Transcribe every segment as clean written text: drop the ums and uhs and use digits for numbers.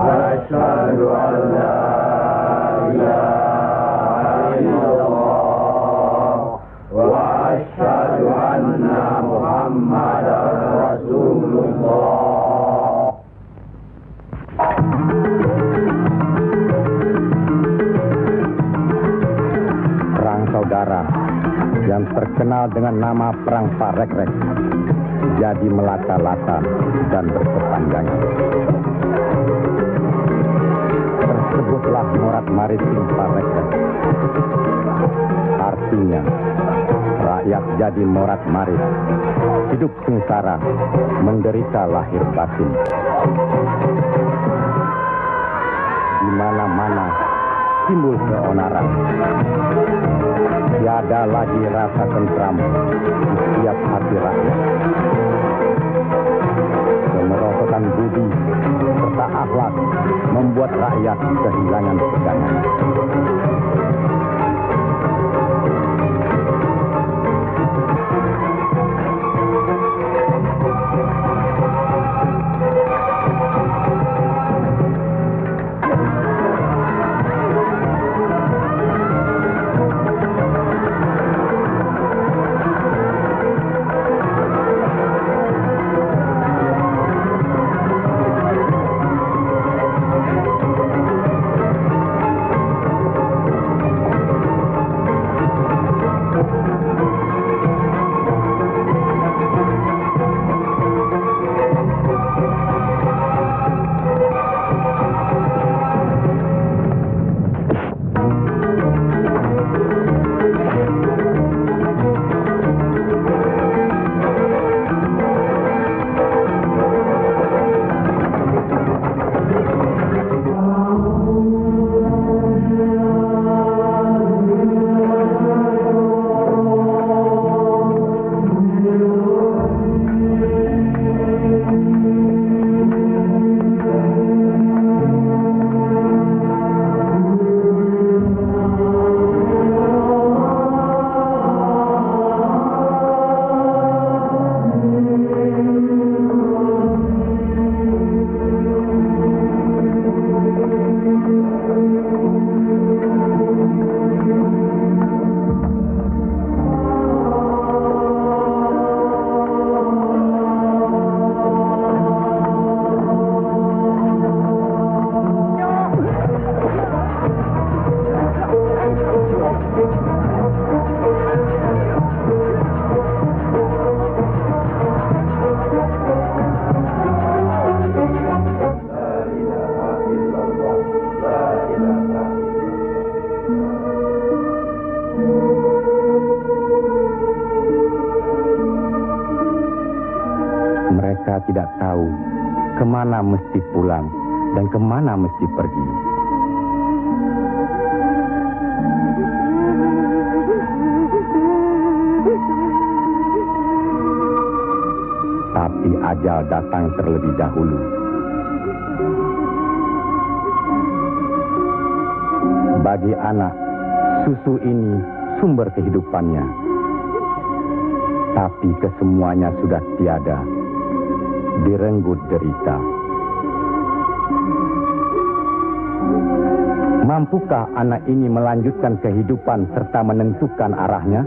Asyhadu an la ilaha illallah wa asyhadu anna Muhammadar Rasulullah. Perang saudara yang terkenal dengan nama Perang Parekrek jadi melata-lata dan berkepanjangan. Tersebutlah morat maritim Parekrek. Artinya, rakyat jadi morat marit, hidup sengsara, menderita lahir batin. Di mana-mana timbul keonaran. Tiada lagi rasa tentram di setiap hati rakyat. Kemerosotan budi serta akhlak membuat rakyat kehilangan pegangan. Mereka tidak tahu kemana mesti pulang dan kemana mesti pergi. Tapi ajal datang terlebih dahulu. Bagi anak, susu ini sumber kehidupannya. Tapi kesemuanya sudah tiada, direnggut derita. Mampukah anak ini melanjutkan kehidupan serta menentukan arahnya?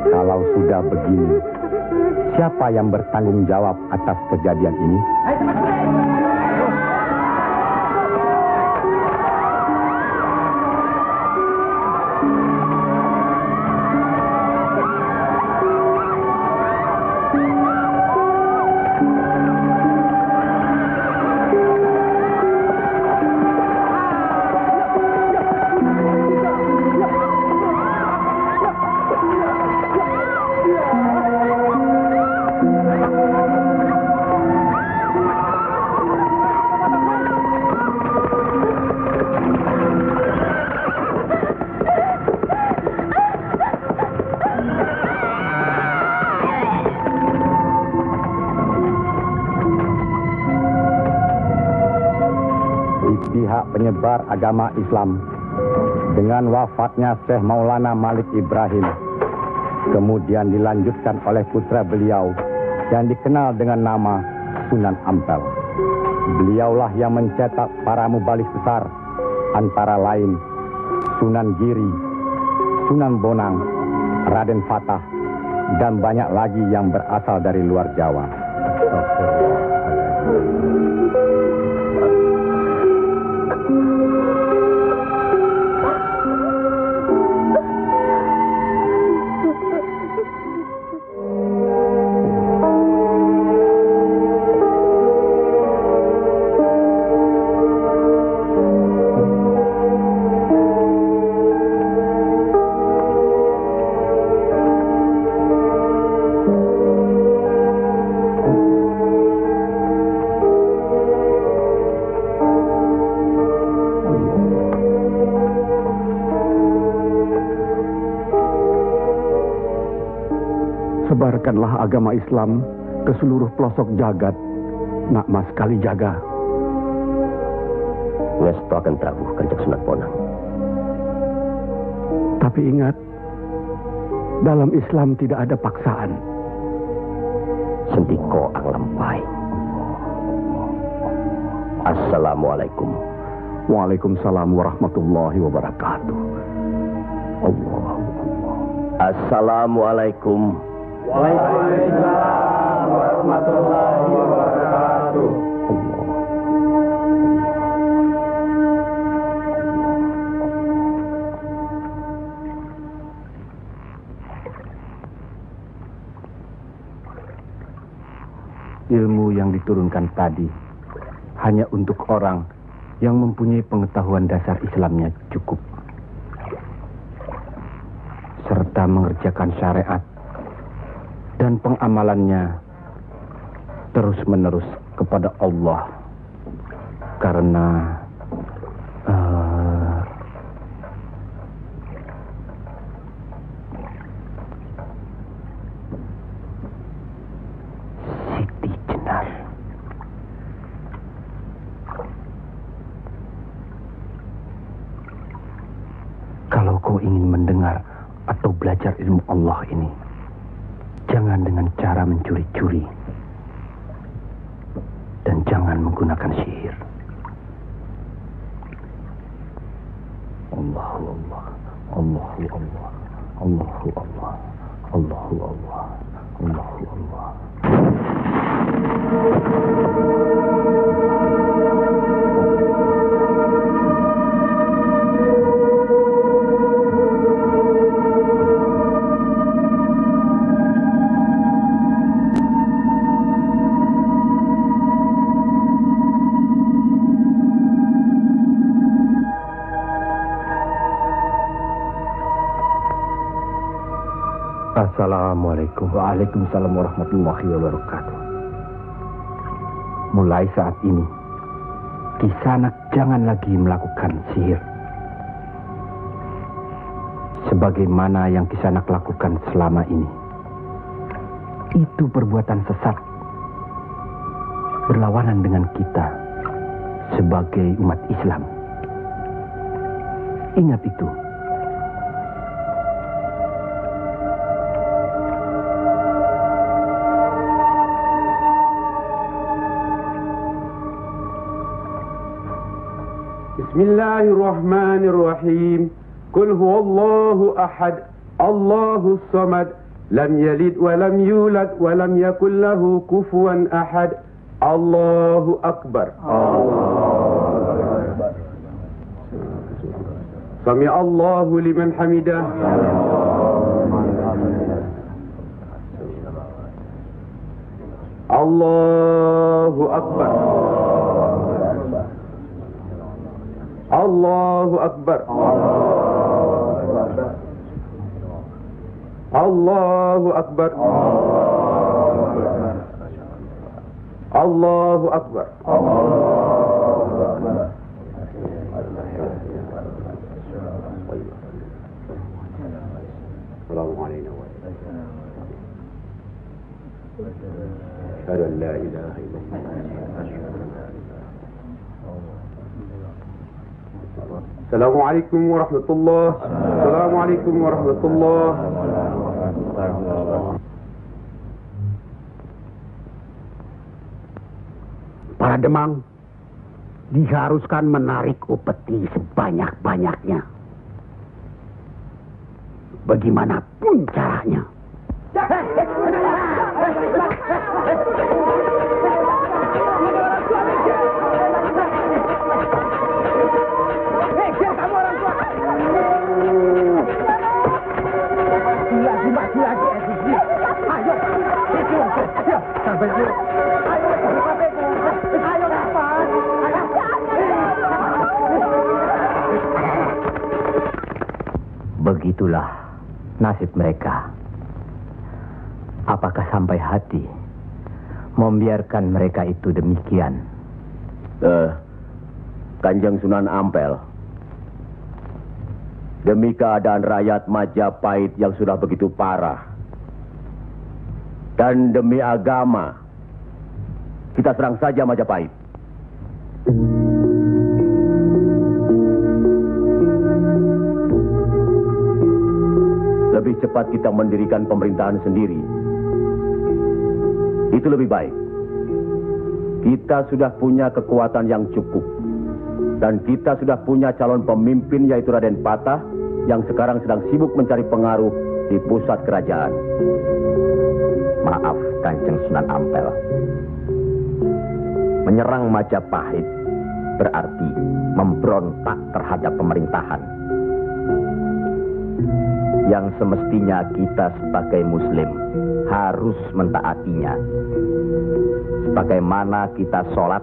Kalau sudah begini, siapa yang bertanggung jawab atas kejadian ini? Pihak penyebar agama Islam dengan wafatnya Syekh Maulana Malik Ibrahim kemudian dilanjutkan oleh putra beliau yang dikenal dengan nama Sunan Ampel. Beliaulah yang mencetak para mubaligh besar, antara lain Sunan Giri, Sunan Bonang, Raden Fatah, dan banyak lagi yang berasal dari luar Jawa. Sebarkanlah agama Islam ke seluruh pelosok jagat, Nak Mas Kalijaga. Ngesto akan Prabu Kanjeng Sunan Bonang. Tapi ingat, dalam Islam tidak ada paksaan. Sendiko ang lampai. Assalamualaikum. Waalaikumsalam warahmatullahi wabarakatuh. Allah. Assalamualaikum. Waalaikumsalam warahmatullahi wabarakatuh. Ilmu yang diturunkan tadi hanya untuk orang yang mempunyai pengetahuan dasar Islamnya cukup, serta mengerjakan syariat dan pengamalannya terus-menerus kepada Allah. Karena Siti Jenar. kalau kau ingin mendengar atau belajar ilmu Allah ini, jangan dengan cara mencuri-curi. Dan jangan menggunakan sihir. Allahu Allah, Allahu Allah, Allahu Allah, Allahu Allah, Allahu Allah. Assalamualaikum. Waalaikumsalam warahmatullahi wabarakatuh. Mulai saat ini, Kisanak jangan lagi melakukan sihir. Sebagaimana yang Kisanak lakukan selama ini. Itu perbuatan sesat. Berlawanan dengan kita sebagai umat Islam. Ingat itu. Bismillahirrahmanirrahim. Qul huwallahu ahad, Allahus samad, lam yalid wa lam yulad wa lam yakul lahu kufuwan ahad. Allahu akbar. Allahu akbar. Sami Allahu liman hamidah. Allahu akbar. Allahu akbar. Allahu akbar. Allahu akbar. Assalamualaikum Assalamualaikum warahmatullahi wabarakatuh. Assalamualaikum warahmatullahi wabarakatuh. Para Demang, diharuskan menarik upeti sebanyak-banyaknya. Bagaimanapun caranya. Begitulah nasib mereka. Apakah sampai hati membiarkan mereka itu demikian? Kanjeng Sunan Ampel, demi keadaan rakyat Majapahit yang sudah begitu parah, dan demi agama, kita serang saja Majapahit. Lebih cepat kita mendirikan pemerintahan sendiri. Itu lebih baik. Kita sudah punya kekuatan yang cukup. Dan kita sudah punya calon pemimpin yaitu Raden Patah yang sekarang sedang sibuk mencari pengaruh di pusat kerajaan. Maaf, Kanjeng Sunan Ampel. Menyerang Majapahit berarti memberontak terhadap pemerintahan. Yang semestinya kita sebagai Muslim harus mentaatinya. Sebagaimana kita sholat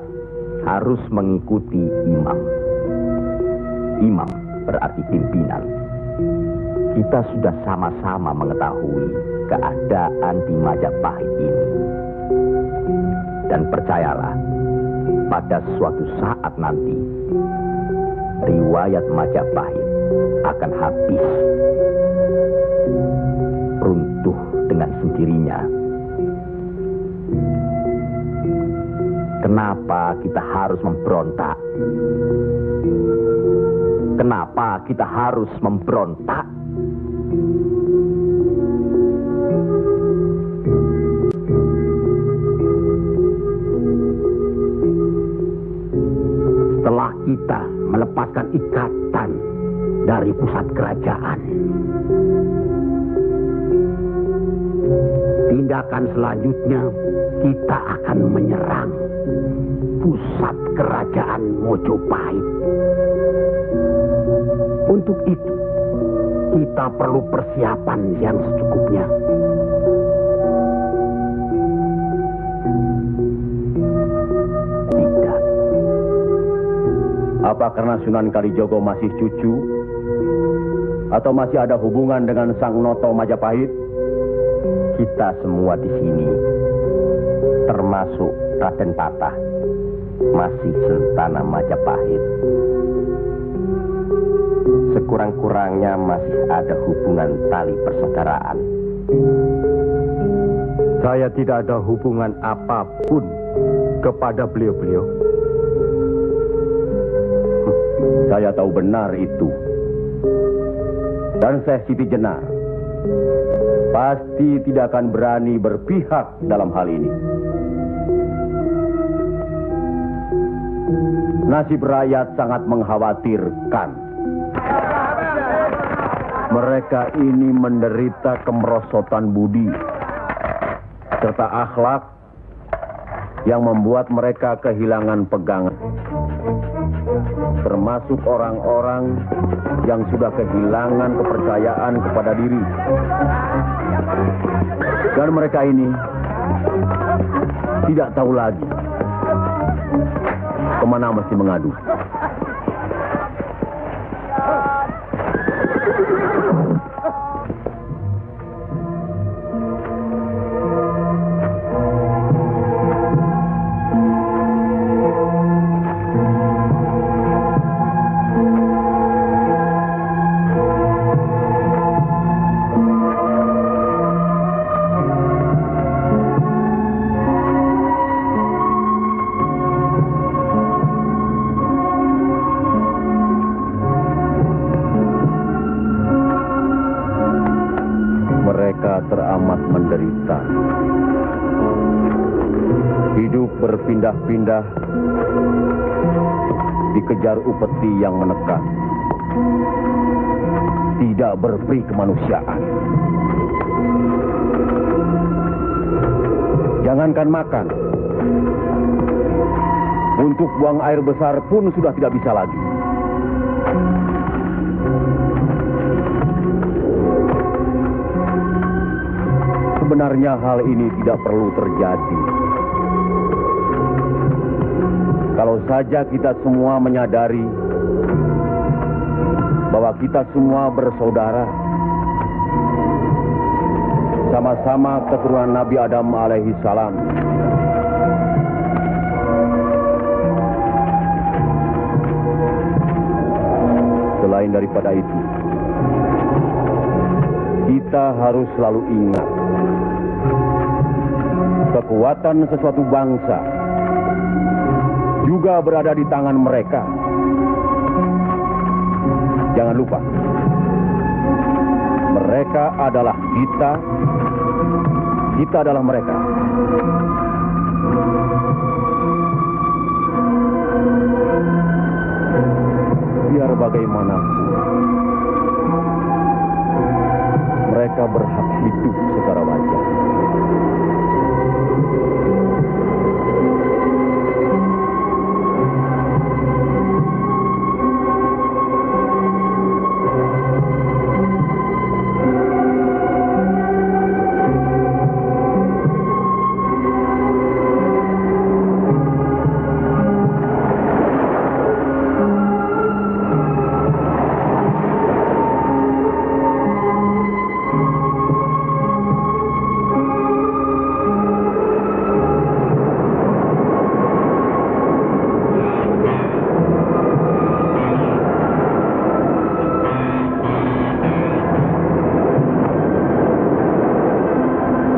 harus mengikuti imam. Imam berarti pimpinan. Kita sudah sama-sama mengetahui keadaan di Majapahit ini. Dan percayalah, pada suatu saat nanti, riwayat Majapahit akan habis. Runtuh dengan sendirinya. Kenapa kita harus memberontak? Kenapa kita harus memberontak? Setelah kita melepaskan ikatan dari pusat kerajaan, tindakan selanjutnya kita akan menyerang pusat kerajaan Mojopahit. Untuk itu, kita perlu persiapan yang secukupnya. Tidak. Apa karena Sunan Kalijogo masih cucu? Atau masih ada hubungan dengan Sang Noto Majapahit? Kita semua di sini, termasuk Raden Patah, masih sentana Majapahit. Sekurang-kurangnya masih ada hubungan tali persaudaraan. Saya tidak ada hubungan apapun kepada beliau-beliau. Saya tahu benar itu. Dan Syekh Siti Jenar pasti tidak akan berani berpihak dalam hal ini. Nasib rakyat sangat mengkhawatirkan. Mereka ini menderita kemerosotan budi serta akhlak yang membuat mereka kehilangan pegangan. Termasuk orang-orang yang sudah kehilangan kepercayaan kepada diri. Dan mereka ini tidak tahu lagi kemana mesti mengadu. Teramat menderita. Hidup berpindah-pindah, dikejar upeti yang menekan, tidak berperi kemanusiaan. Jangankan makan, untuk buang air besar pun sudah tidak bisa lagi. Sebenarnya hal ini tidak perlu terjadi. Kalau saja kita semua menyadari bahwa kita semua bersaudara, sama-sama keturunan Nabi Adam alaihi salam. Selain daripada itu, kita harus selalu ingat kekuatan sesuatu bangsa juga berada di tangan mereka. Jangan lupa, mereka adalah kita, kita adalah mereka. Biar bagaimanapun, mereka berhak hidup secara wajar.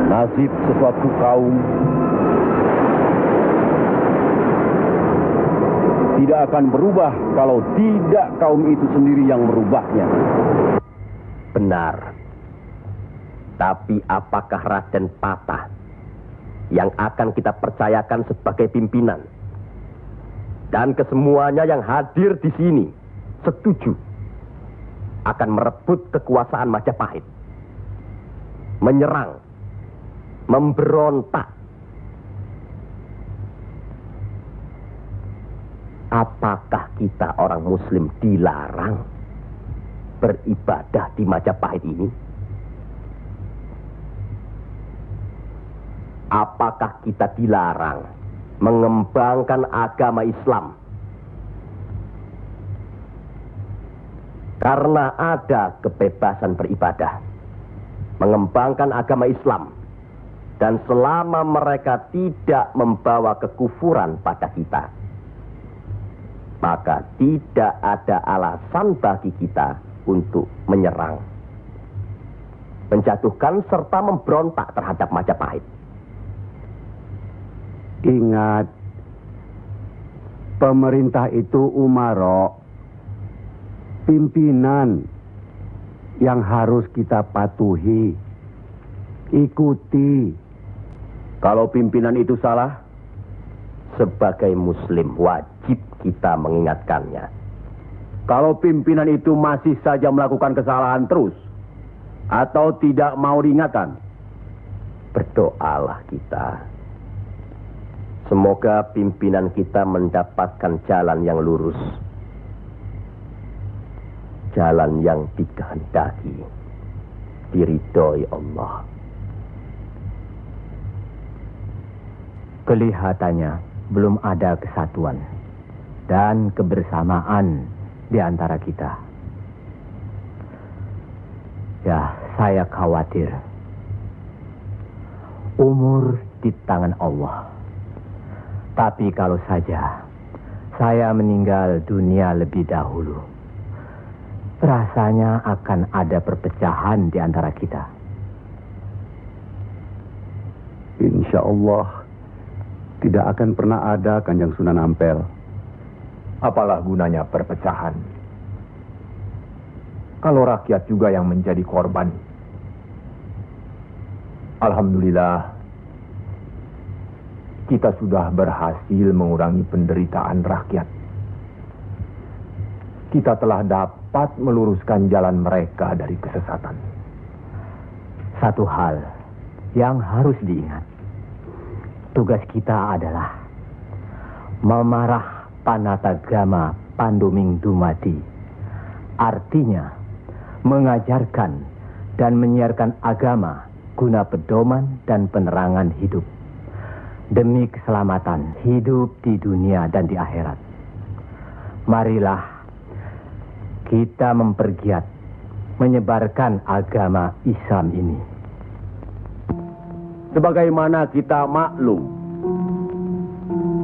Nasib sesuatu kaum tidak akan berubah kalau tidak kaum itu sendiri yang merubahnya. Benar. Tapi apakah Raden Patah yang akan kita percayakan sebagai pimpinan? Dan kesemuanya yang hadir di sini setuju akan merebut kekuasaan Majapahit, menyerang, memberontak. Apakah kita orang Muslim dilarang beribadah di Majapahit ini? Apakah kita dilarang mengembangkan agama Islam? Karena ada kebebasan beribadah, mengembangkan agama Islam. Dan selama mereka tidak membawa kekufuran pada kita, maka tidak ada alasan bagi kita untuk menyerang, menjatuhkan serta memberontak terhadap Majapahit. Ingat, pemerintah itu umaro, pimpinan yang harus kita patuhi, ikuti. Kalau pimpinan itu salah, sebagai Muslim wajib kita mengingatkannya. Kalau pimpinan itu masih saja melakukan kesalahan terus, atau tidak mau diingatkan, berdoalah kita. Semoga pimpinan kita mendapatkan jalan yang lurus, jalan yang dikehendaki, diridhoi Allah. Kelihatannya belum ada kesatuan dan kebersamaan di antara kita. Ya, saya khawatir. Umur di tangan Allah. Tapi kalau saja saya meninggal dunia lebih dahulu, rasanya akan ada perpecahan di antara kita. Insya Allah tidak akan pernah ada, Kanjeng Sunan Ampel. Apalah gunanya perpecahan kalau rakyat juga yang menjadi korban? Alhamdulillah, kita sudah berhasil mengurangi penderitaan rakyat. Kita telah dapat meluruskan jalan mereka dari kesesatan. Satu hal yang harus diingat. Tugas kita adalah memarah Panatagama Panduming Dumadi. Artinya, mengajarkan dan menyiarkan agama guna pedoman dan penerangan hidup. Demi keselamatan hidup di dunia dan di akhirat. Marilah kita mempergiat menyebarkan agama Islam ini. Sebagaimana kita maklum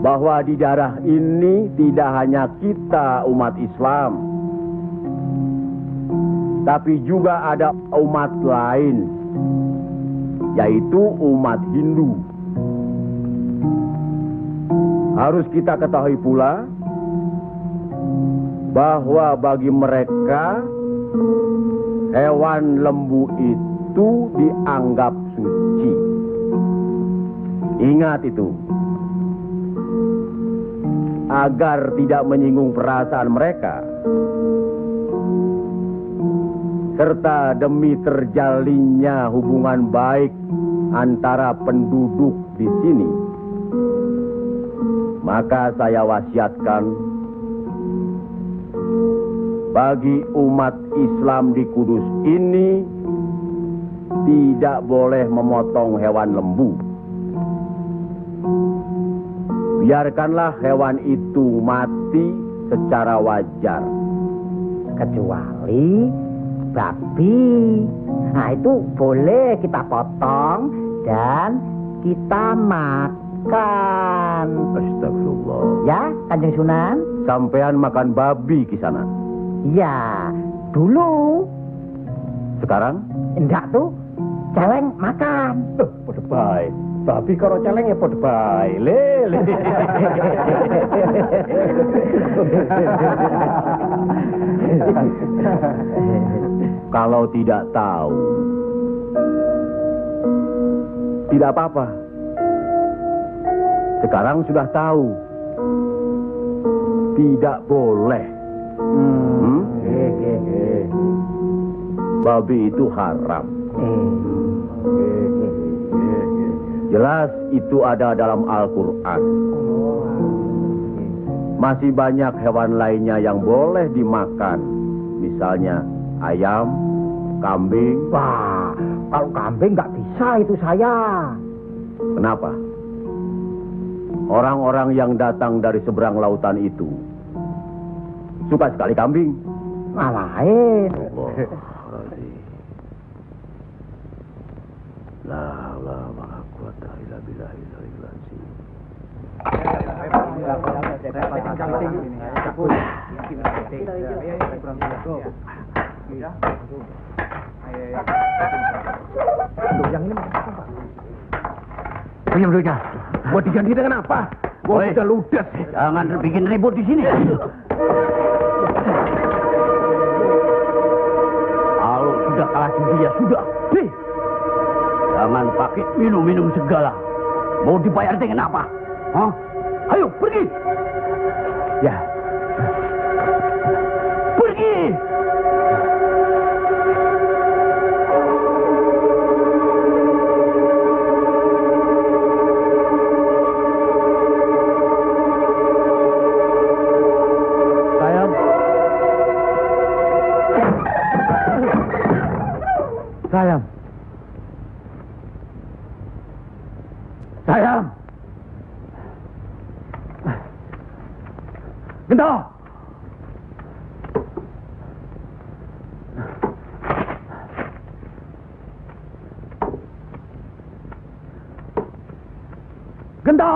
bahwa di daerah ini tidak hanya kita umat Islam, tapi juga ada umat lain, yaitu umat Hindu. Harus kita ketahui pula bahwa bagi mereka hewan lembu itu dianggap suci. Ingat itu, agar tidak menyinggung perasaan mereka, serta demi terjalinnya hubungan baik antara penduduk di sini, maka saya wasiatkan bagi umat Islam di Kudus ini tidak boleh memotong hewan lembu. Biarkanlah hewan itu mati secara wajar. Kecuali babi. Nah, itu boleh kita potong dan kita makan. Astagfirullah. Ya, Kanjeng Sunan? Sampean makan babi Kisana? Ya, dulu. Sekarang? Enggak tuh, celeng makan. Pada baik. Babi karo celeng ya pada baik. Lele. Kalau tidak tahu, tidak apa-apa. Sekarang sudah tahu. Tidak boleh. Babi itu haram. Jelas itu ada dalam Al-Quran. Masih banyak hewan lainnya yang boleh dimakan. Misalnya ayam, kambing. Wah, kalau kambing nggak bisa itu saya. Kenapa? Orang-orang yang datang dari seberang lautan itu suka sekali kambing. Malahin. Yang ini Punya duitnya. Mau diganti dengan apa? Mau sudah ludes. Jangan bikin ribut di sini. Kalau sudah kalah judi ya sudah. Nih. Jangan pakai minum-minum segala. Mau dibayar dengan apa? Hah? Ayo pergi. Ya. Pergi. Sayang. Sayang. Gento. Gento.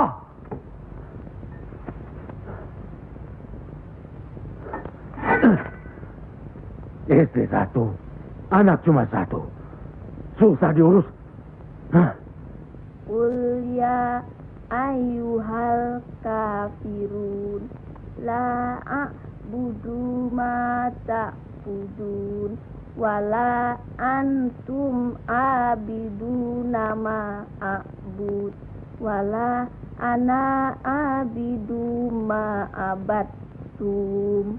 Istri satu, anak cuma satu. Susah diurus. Hah? Qul ya ayyuhal kafirun la a'budu ma ta'budun wala antum abiduna ma a'bud wala ana abidu ma abattum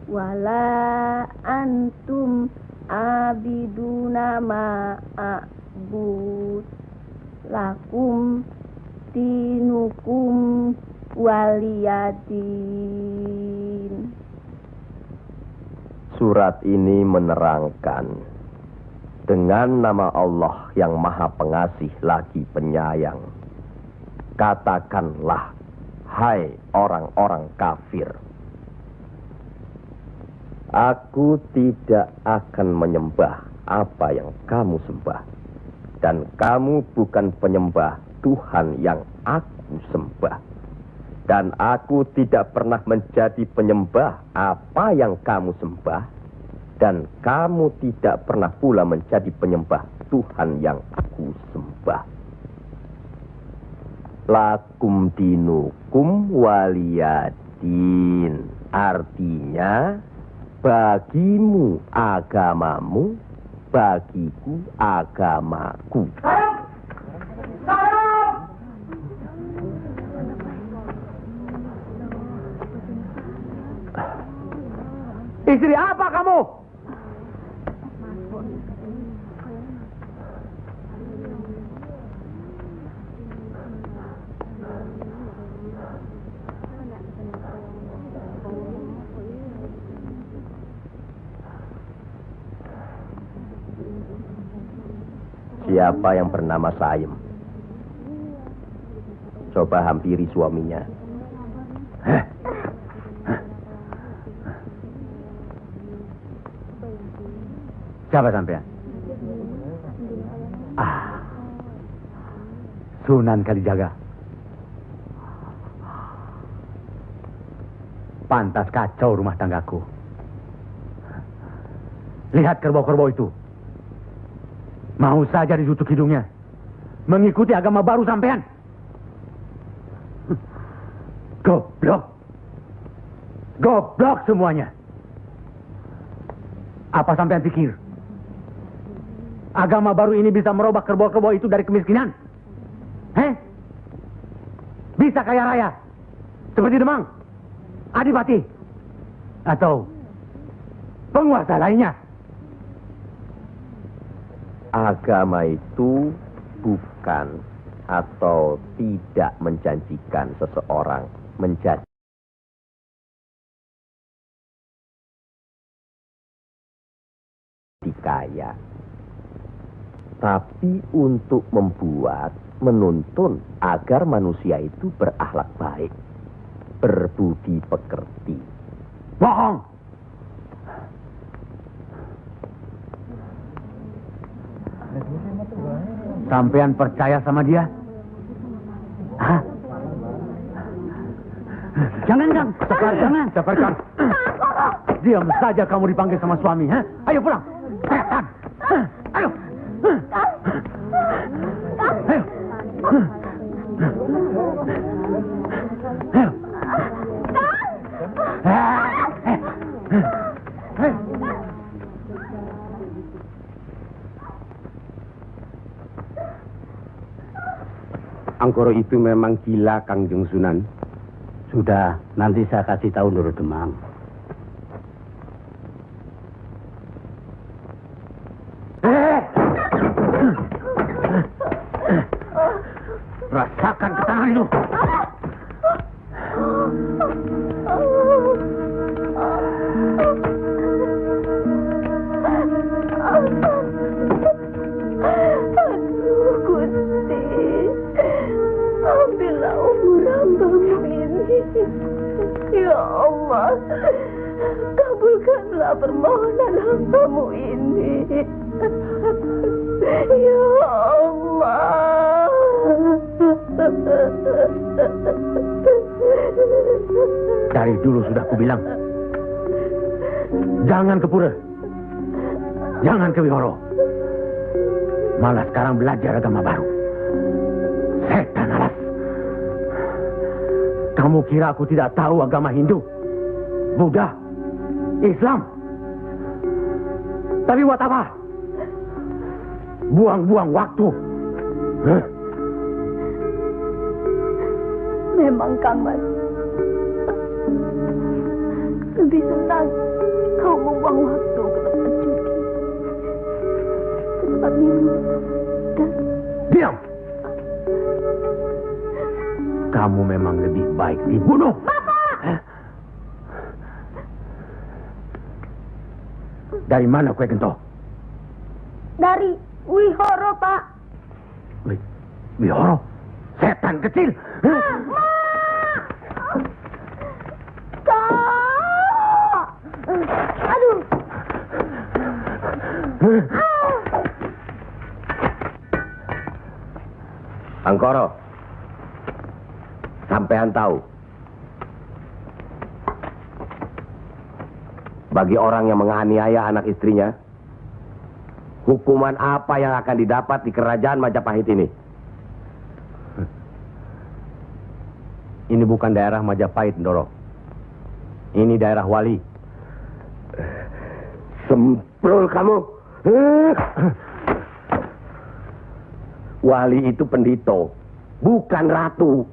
wala antum abiduna ma a'bud lakum dinukum waliyadin. Surat ini menerangkan dengan nama Allah yang Maha Pengasih lagi Penyayang. Katakanlah, hai orang-orang kafir, aku tidak akan menyembah apa yang kamu sembah, dan kamu bukan penyembah Tuhan yang aku sembah, dan aku tidak pernah menjadi penyembah apa yang kamu sembah, dan kamu tidak pernah pula menjadi penyembah Tuhan yang aku sembah. Lakum dinukum waliyadin, artinya bagimu agamamu, bagiku agamaku. Istri apa kamu? Siapa yang bernama Saim? Coba hampiri suaminya. Siapa sampean? Sunan Kalijaga. Pantas kacau rumah tanggaku. Lihat kerbau-kerbau itu. Mau saja ditutup hidungnya. Mengikuti agama baru sampean. Goblok. Goblok semuanya. Apa sampean pikir? Agama baru ini bisa merubah kerbau-kerbau itu dari kemiskinan? Bisa kaya raya? Seperti Demang, Adipati, atau penguasa lainnya? Agama itu bukan atau tidak menjanjikan seseorang menjadi kaya, tapi untuk menuntun agar manusia itu berakhlak baik, berbudi pekerti. Bohong! Sampean percaya sama dia? Hah? Jangan, Kang. Jangan. Sabarkan. Diam saja kamu dipanggil sama suami. Ayo pulang. Setan. Ayo. Ayo. Angkoro itu memang gila, Kangjeng Sunan. Sudah, nanti saya kasih tahu Nur Demang. Rasakan ketangan itu. Ya Allah, kabulkanlah permohonan hambamu ini. Ya Allah. Dari dulu sudah kubilang, jangan ke pura, jangan ke Wihoro. Malah sekarang belajar agama baru. Setan alas. Kamu kira aku tidak tahu agama Hindu, Buddha, Islam? Tapi buat apa? Buang-buang waktu. Memang Kamar lebih senang kau membuang waktu ke tempat judi, ke tempat minum dan... Diam! Kamu memang lebih baik dibunuh. Bapak! Dari mana kue gento? Dari Wihoro, Pak. Wihoro? Setan kecil. Ma! Kak! Aduh. Angkoro, sampean tahu, bagi orang yang menganiaya anak istrinya, hukuman apa yang akan didapat di kerajaan Majapahit ini? Ini bukan daerah Majapahit, Ndoro. Ini daerah Wali. Semprol kamu. Wali itu pendito, bukan ratu.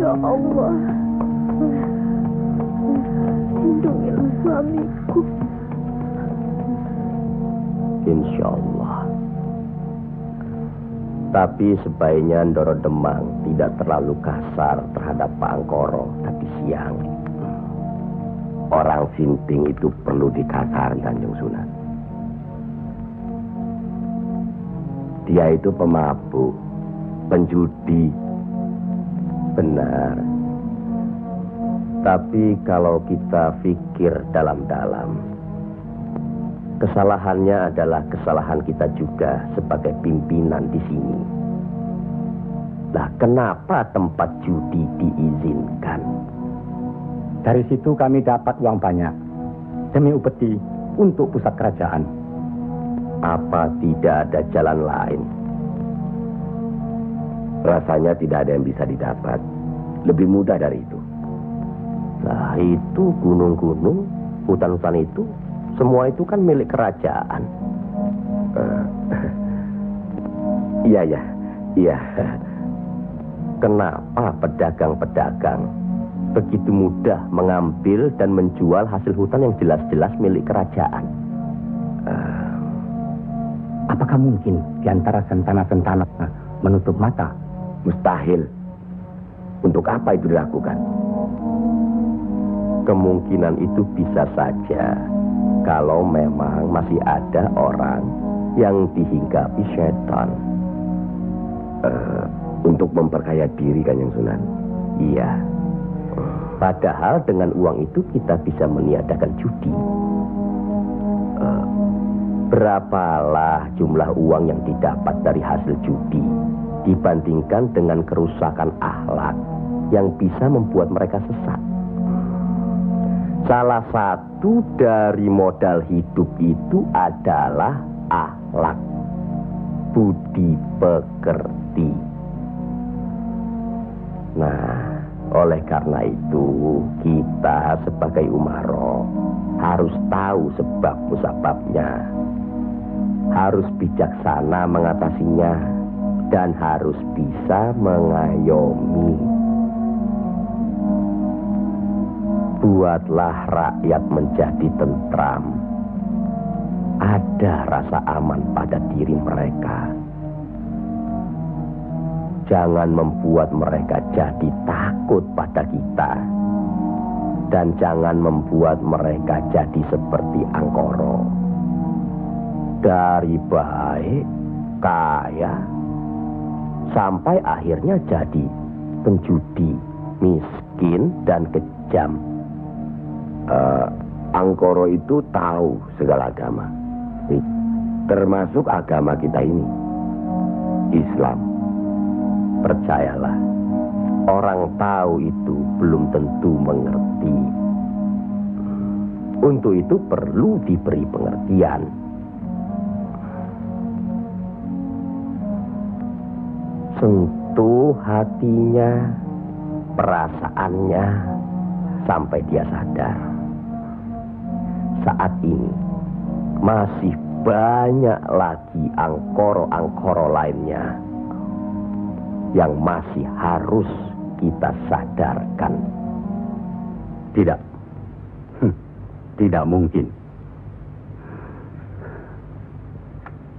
Ya Allah, lindungilah suamiku. Insya Allah. Tapi sebaiknya Ndoro Demang tidak terlalu kasar terhadap Pak Angkoro tapi siang. Orang sinting itu perlu dikasar, Kanjeng Sunan. Dia itu pemabuk, penjudi. Benar. Tapi kalau kita pikir dalam-dalam, kesalahannya adalah kesalahan kita juga sebagai pimpinan di sini. Lah, kenapa tempat judi diizinkan? Dari situ kami dapat uang banyak demi upeti untuk pusat kerajaan. Apa tidak ada jalan lain? Rasanya tidak ada yang bisa didapat lebih mudah dari itu. Nah, itu gunung-gunung, hutan-hutan itu, semua itu kan milik kerajaan. Iya. Kenapa pedagang-pedagang begitu mudah mengambil dan menjual hasil hutan yang jelas-jelas milik kerajaan? Apakah mungkin di antara sentana-sentana menutup mata? Mustahil. Untuk apa itu dilakukan? Kemungkinan itu bisa saja kalau memang masih ada orang yang dihinggapi setan untuk memperkaya diri, Kanjeng Sunan. Iya. Padahal dengan uang itu kita bisa meniadakan judi. Berapalah jumlah uang yang didapat dari hasil judi dibandingkan dengan kerusakan akhlak yang bisa membuat mereka sesat. Salah satu dari modal hidup itu adalah akhlak, budi pekerti. Nah, oleh karena itu kita sebagai umaro harus tahu sebab musababnya, harus bijaksana mengatasinya, dan harus bisa mengayomi. Buatlah rakyat menjadi tentram. Ada rasa aman pada diri mereka. Jangan membuat mereka jadi takut pada kita. Dan jangan membuat mereka jadi seperti Angkoro. Dari baik, kaya, sampai akhirnya jadi penjudi, miskin, dan kejam. Angkoro itu tahu segala agama, termasuk agama kita ini, Islam. Percayalah, orang tahu itu belum tentu mengerti. Untuk itu perlu diberi pengertian. sentuh hatinya, perasaannya, sampai dia sadar. Saat ini masih banyak lagi angkoro-angkoro lainnya yang masih harus kita sadarkan. Tidak. Tidak mungkin.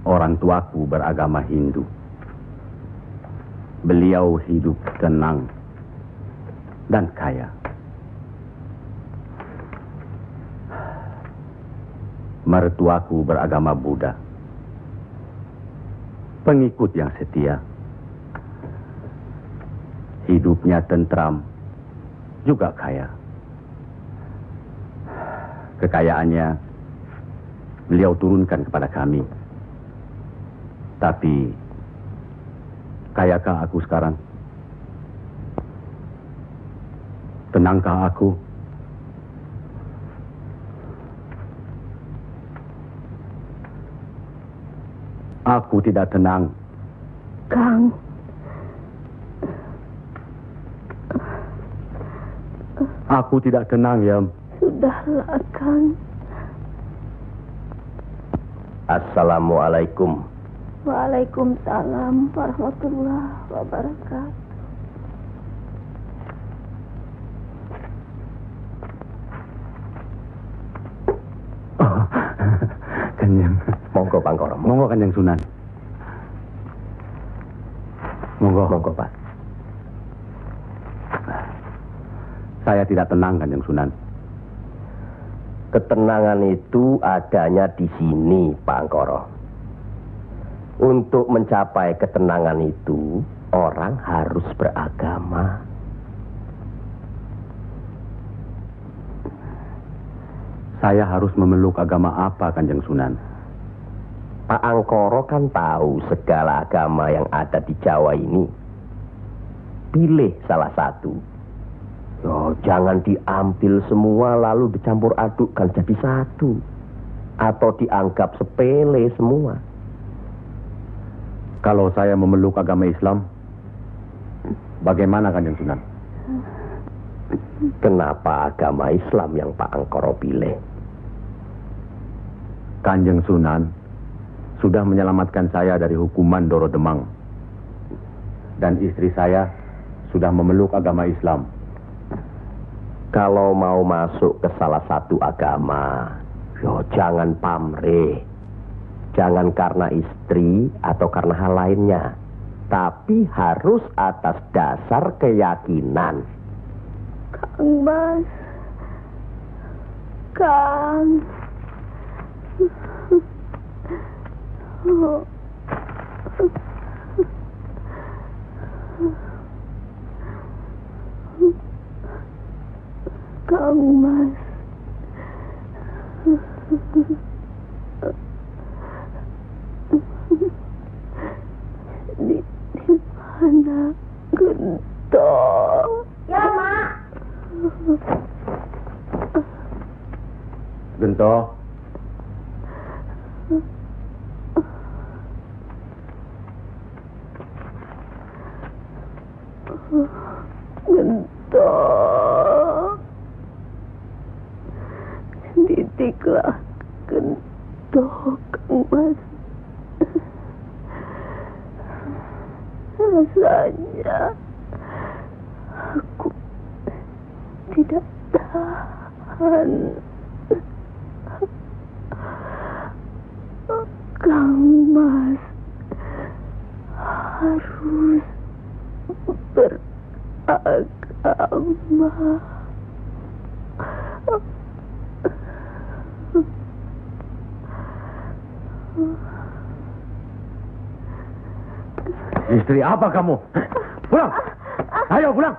Orang tuaku beragama Hindu. Beliau hidup tenang dan kaya. Mertuaku beragama Buddha. Pengikut yang setia. Hidupnya tentram, juga kaya. Kekayaannya beliau turunkan kepada kami. Tapi, kayakah aku sekarang? Tenangkah aku? Aku tidak tenang. Kang. Aku tidak tenang, Yam. Sudahlah, Kang. Assalamualaikum. Waalaikumsalam warahmatullahi wabarakatuh. Oh, Kanjeng. Monggo, Pangkoro. Monggo, Kanjeng Sunan. Monggo. Monggo, Pak. Saya tidak tenang, Kanjeng Sunan. Ketenangan itu adanya di sini, Pak Angkoro. Untuk mencapai ketenangan itu, orang harus beragama. Saya harus memeluk agama apa, Kanjeng Sunan? Pak Angkoro kan tahu segala agama yang ada di Jawa ini. Pilih salah satu. Jangan diambil semua lalu dicampur adukkan jadi satu. Atau dianggap sepele semua. Kalau saya memeluk agama Islam, bagaimana, Kanjeng Sunan? Kenapa agama Islam yang Pak Angkoro pilih? Kanjeng Sunan sudah menyelamatkan saya dari hukuman Doro Demang. Dan istri saya sudah memeluk agama Islam. Kalau mau masuk ke salah satu agama, jangan pamrih. Jangan karena istri atau karena hal lainnya. Tapi harus atas dasar keyakinan. Kang Mas. Kang. Kang Mas. Di mana Gento? Ya, Mak. Gento. Gento. Didiklah Gento, Kang Mas. Rasanya aku tidak tahan. Kang Mas harus beragama. Istri apa kamu? Pulang! Ayo pulang!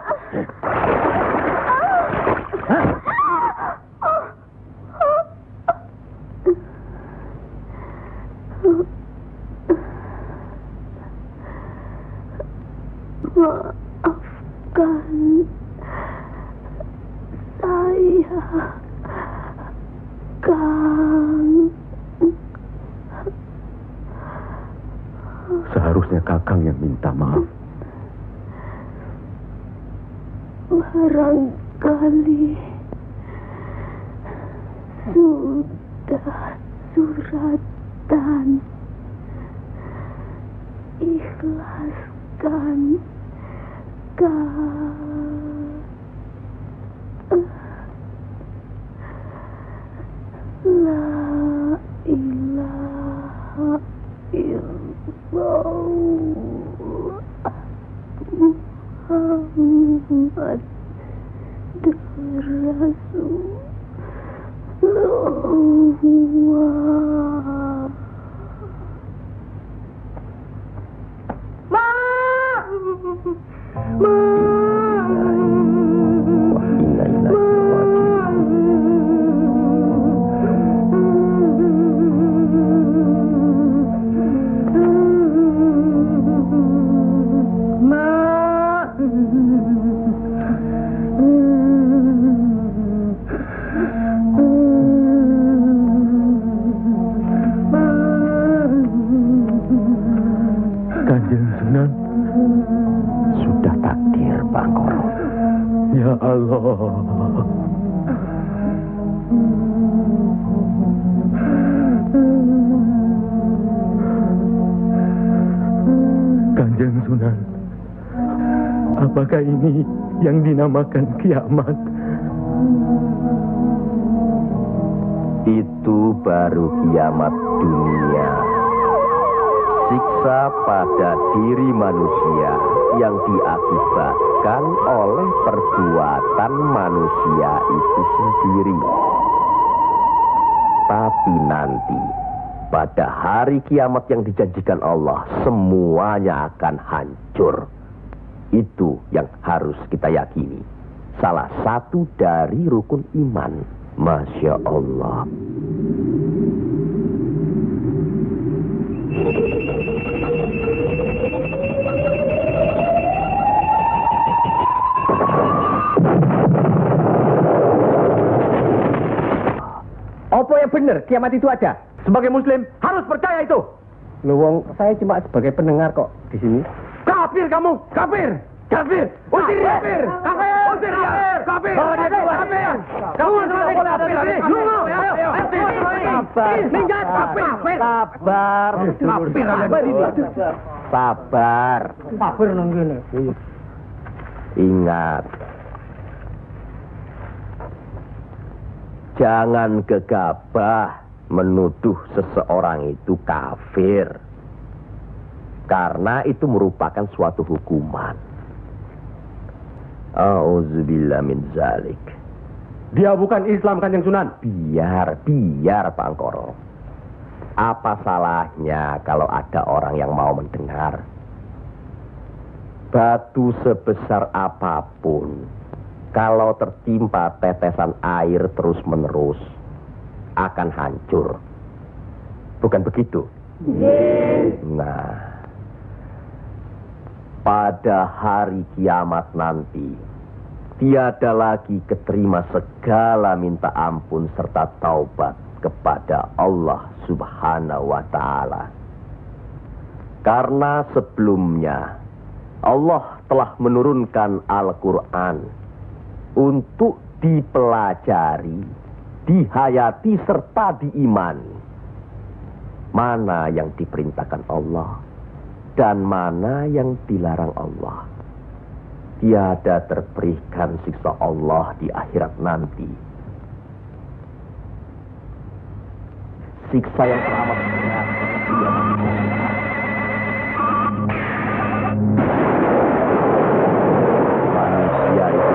Maafkan saya, Kang. Seharusnya Kakang yang minta maaf. barangkali sudah suratan. Ikhlaskan La ilaha illallah Muhammad Rasulullah. Kanjeng Sunan, sudah takdir Bangkoro. Ya Allah. Kanjeng Sunan, apakah ini yang dinamakan kiamat? Itu baru kiamat dunia. Siksa pada diri manusia yang diakibatkan oleh perbuatan manusia itu sendiri. Tapi nanti, pada hari kiamat yang dijanjikan Allah, semuanya akan hancur. Itu yang harus kita yakini. Salah satu dari rukun iman. Masya Allah. Apa yang benar kiamat itu ada? Sebagai muslim harus percaya itu. Loh, wong saya cuma sebagai pendengar kok di sini. Kafir kamu, kafir. Kafir. Usir dia. Kafir. Usir dia. Kafir. Bawa dia keluar. Kafir. Kamu boleh kafir. Sabar. Minggat. Kafir. Sabar. Kafir ini. Sabar. Kafir nang ngene. Ingat. Jangan gegabah menuduh seseorang itu kafir. Karena itu merupakan suatu hukuman. Auzubillah min zalik. Dia bukan Islam, Kanjeng Sunan. Biar Bangkoro. Apa salahnya kalau ada orang yang mau mendengar? Batu sebesar apapun, kalau tertimpa tetesan air terus-menerus, akan hancur. Bukan begitu? Nah, pada hari kiamat nanti, tiada lagi keterima segala minta ampun serta taubat kepada Allah Subhanahu wa Ta'ala. Karena sebelumnya Allah telah menurunkan Al-Quran untuk dipelajari, dihayati serta diimani. Mana yang diperintahkan Allah dan mana yang dilarang Allah. Tiada terberikan siksa Allah di akhirat nanti. Siksa yang teramat berat seperti yang manusia itu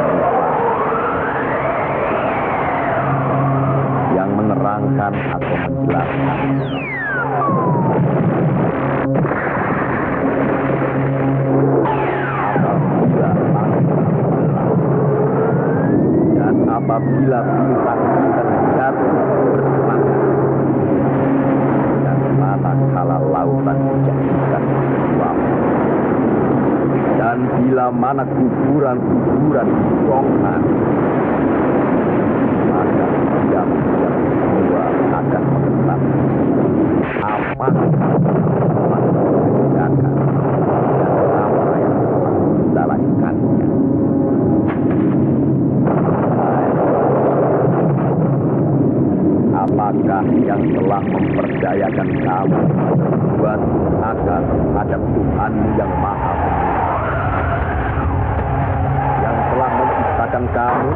yang menerangkan atau menjelaskan. Apabila bintang jatuh berselang dan manakala lautan dijadikan uap, dan bila mana kuburan dibongkar, maka diam semua akan mengetahui apa yang telah dikerjakan dan apa yang telah kita lakukannya. Siapakah yang telah mempercayakan kamu buat agar terhadap Tuhanmu yang Maha Penyayang, yang telah menciptakan kamu,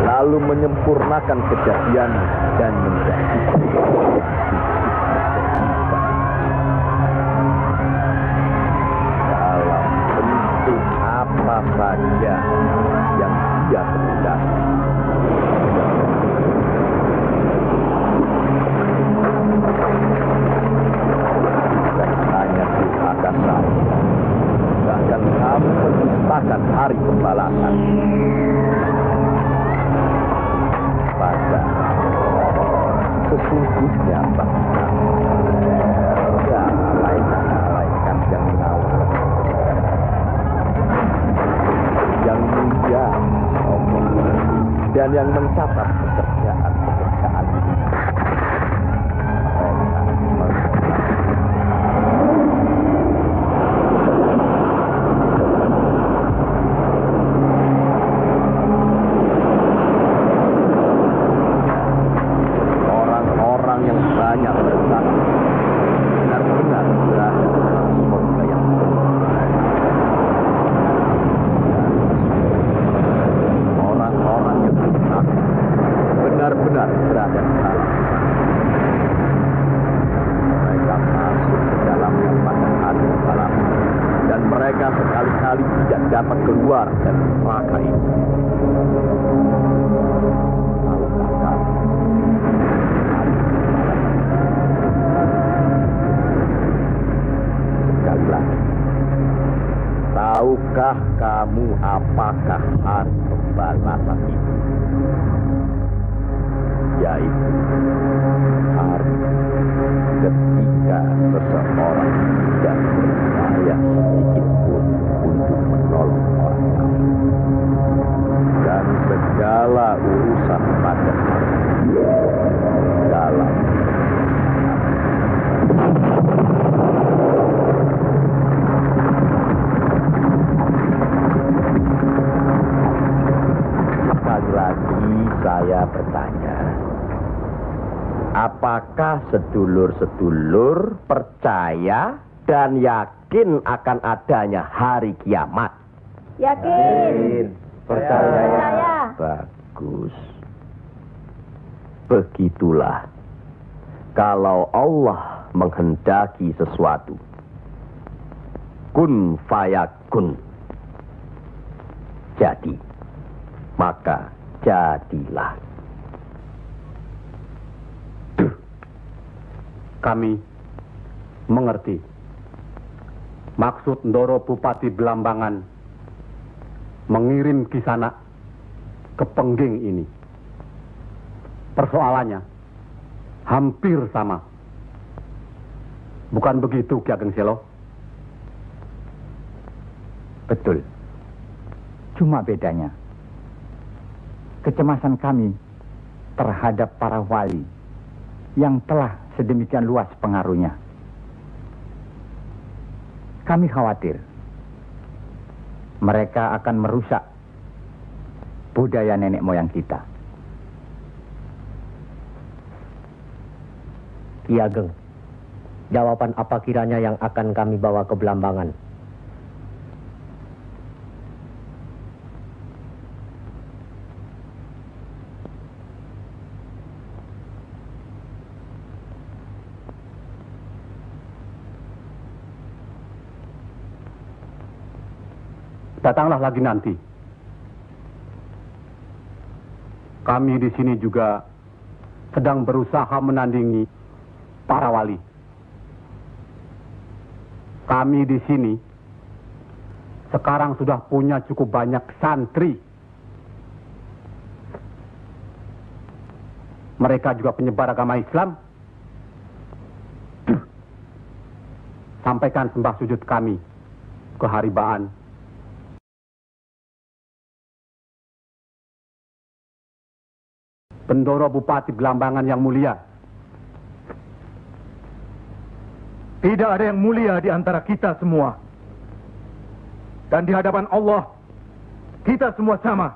lalu menyempurnakan kejadian dan menjadikan dalam bentuk apa saja yang Dia kehendaki. Bahkan kamu menciptakan hari pembalasan. Pada sesungguhnya bahkan ada malaikat yang mengawal, yang mulia dan yang mencatat pekerjaan-pekerjaan. Benar-benar berada di dalam. Mereka masuk ke dalam pada hari pembalasan, dan mereka sekali-kali tidak dapat keluar dari neraka itu. Sekali lagi, tahukah kamu apakah hari pembalasan itu? Yaitu hari ketika seseorang tidak berdaya sedikit pun untuk menolong orang lain, dan segala urusan pada hari dalam sekali lagi saya bertanya, apakah sedulur-sedulur percaya dan yakin akan adanya hari kiamat? Yakin. Percaya. Bagus. Begitulah. Kalau Allah menghendaki sesuatu, kun fayakun, jadi, maka jadilah. Kami mengerti maksud Ndoro Bupati Belambangan mengirim Kisanak ke Pengging ini. Persoalannya hampir sama. Bukan begitu, Ki Ageng Selo? Betul. Cuma bedanya, kecemasan kami terhadap para wali yang telah sedemikian luas pengaruhnya. Kami khawatir mereka akan merusak budaya nenek moyang kita. Ki Ageng, jawaban apa kiranya yang akan kami bawa ke Belambangan? Datanglah lagi nanti. Kami di sini juga sedang berusaha menandingi para wali. Kami di sini sekarang sudah punya cukup banyak santri. Mereka juga penyebar agama Islam. Sampaikan sembah sujud kami ke Haribaan. Bendoro Bupati Belambangan yang mulia. Tidak ada yang mulia di antara kita semua. Dan di hadapan Allah, kita semua sama.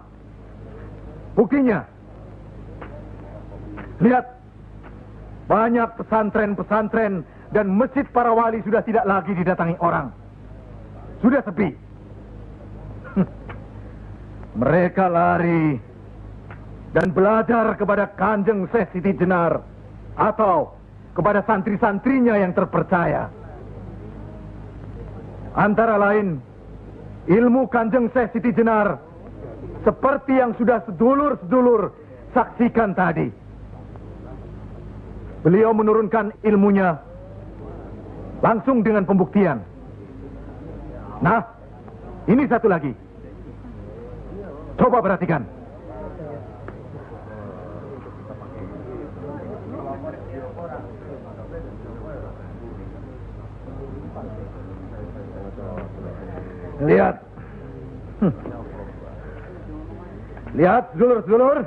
Buktinya, lihat Banyak pesantren-pesantren dan masjid para wali sudah tidak lagi didatangi orang. Sudah sepi. Mereka lari dan belajar kepada Kanjeng Syekh Siti Jenar atau kepada santri-santrinya yang terpercaya. Antara lain, ilmu Kanjeng Syekh Siti Jenar seperti yang sudah sedulur-sedulur saksikan tadi. Beliau menurunkan ilmunya langsung dengan pembuktian. Nah, ini satu lagi. Coba perhatikan. Lihat. Lihat, sedulur-sedulur.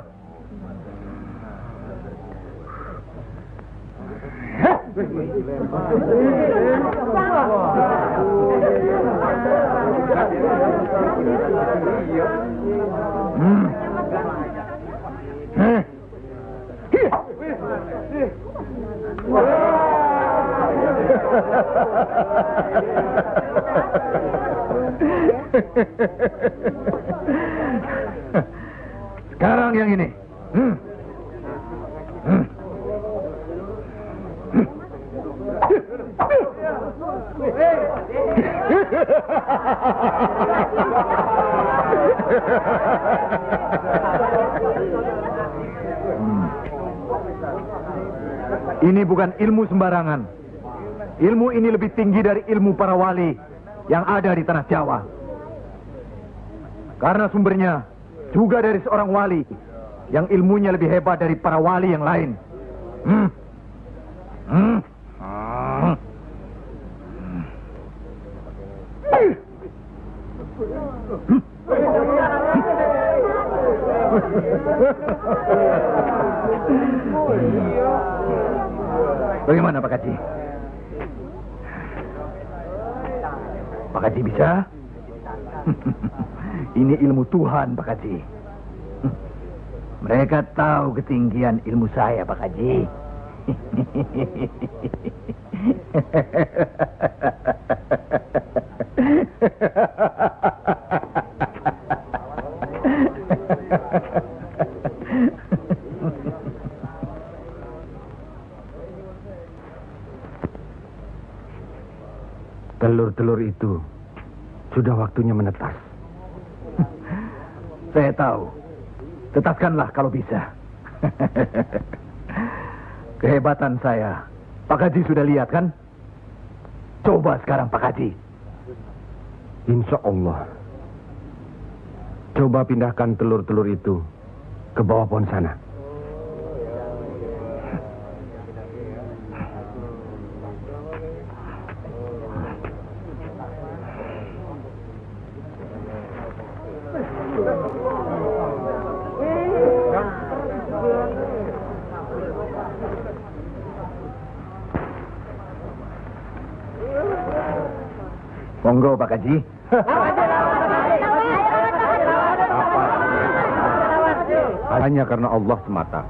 Sekarang yang ini. Ini bukan ilmu sembarangan. Ilmu ini lebih tinggi dari ilmu para wali yang ada di tanah Jawa. Karena sumbernya juga dari seorang wali yang ilmunya lebih hebat dari para wali yang lain. Bagaimana Pak Haji? Pak Haji bisa? Ini ilmu Tuhan Pak Haji. Mereka tahu ketinggian ilmu saya Pak Haji. Telur-telur itu sudah waktunya menetas. Saya tahu. Tetaskanlah kalau bisa. Kehebatan saya. Pak Haji sudah lihat kan? Coba sekarang Pak Haji. Insya Allah. Coba pindahkan telur-telur itu ke bawah pohon sana. Monggo Pak Haji. Hanya karena Allah semata.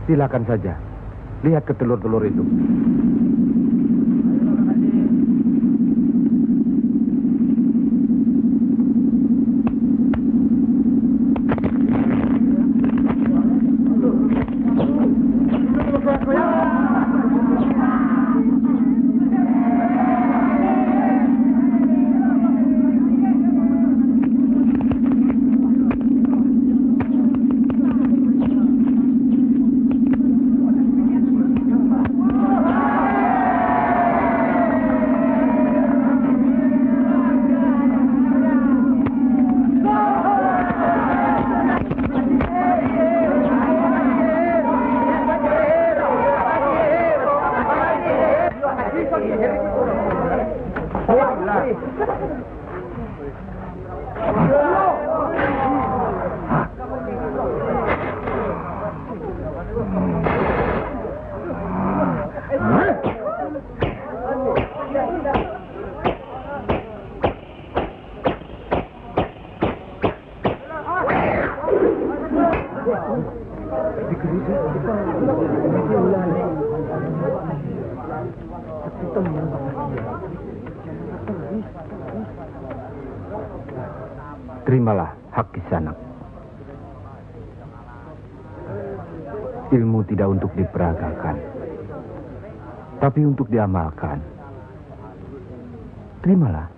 Silakan saja. Lihat ke telur-telur itu. Terimalah hak kisanak. Ilmu tidak untuk diperagakan, tapi untuk diamalkan. Terimalah.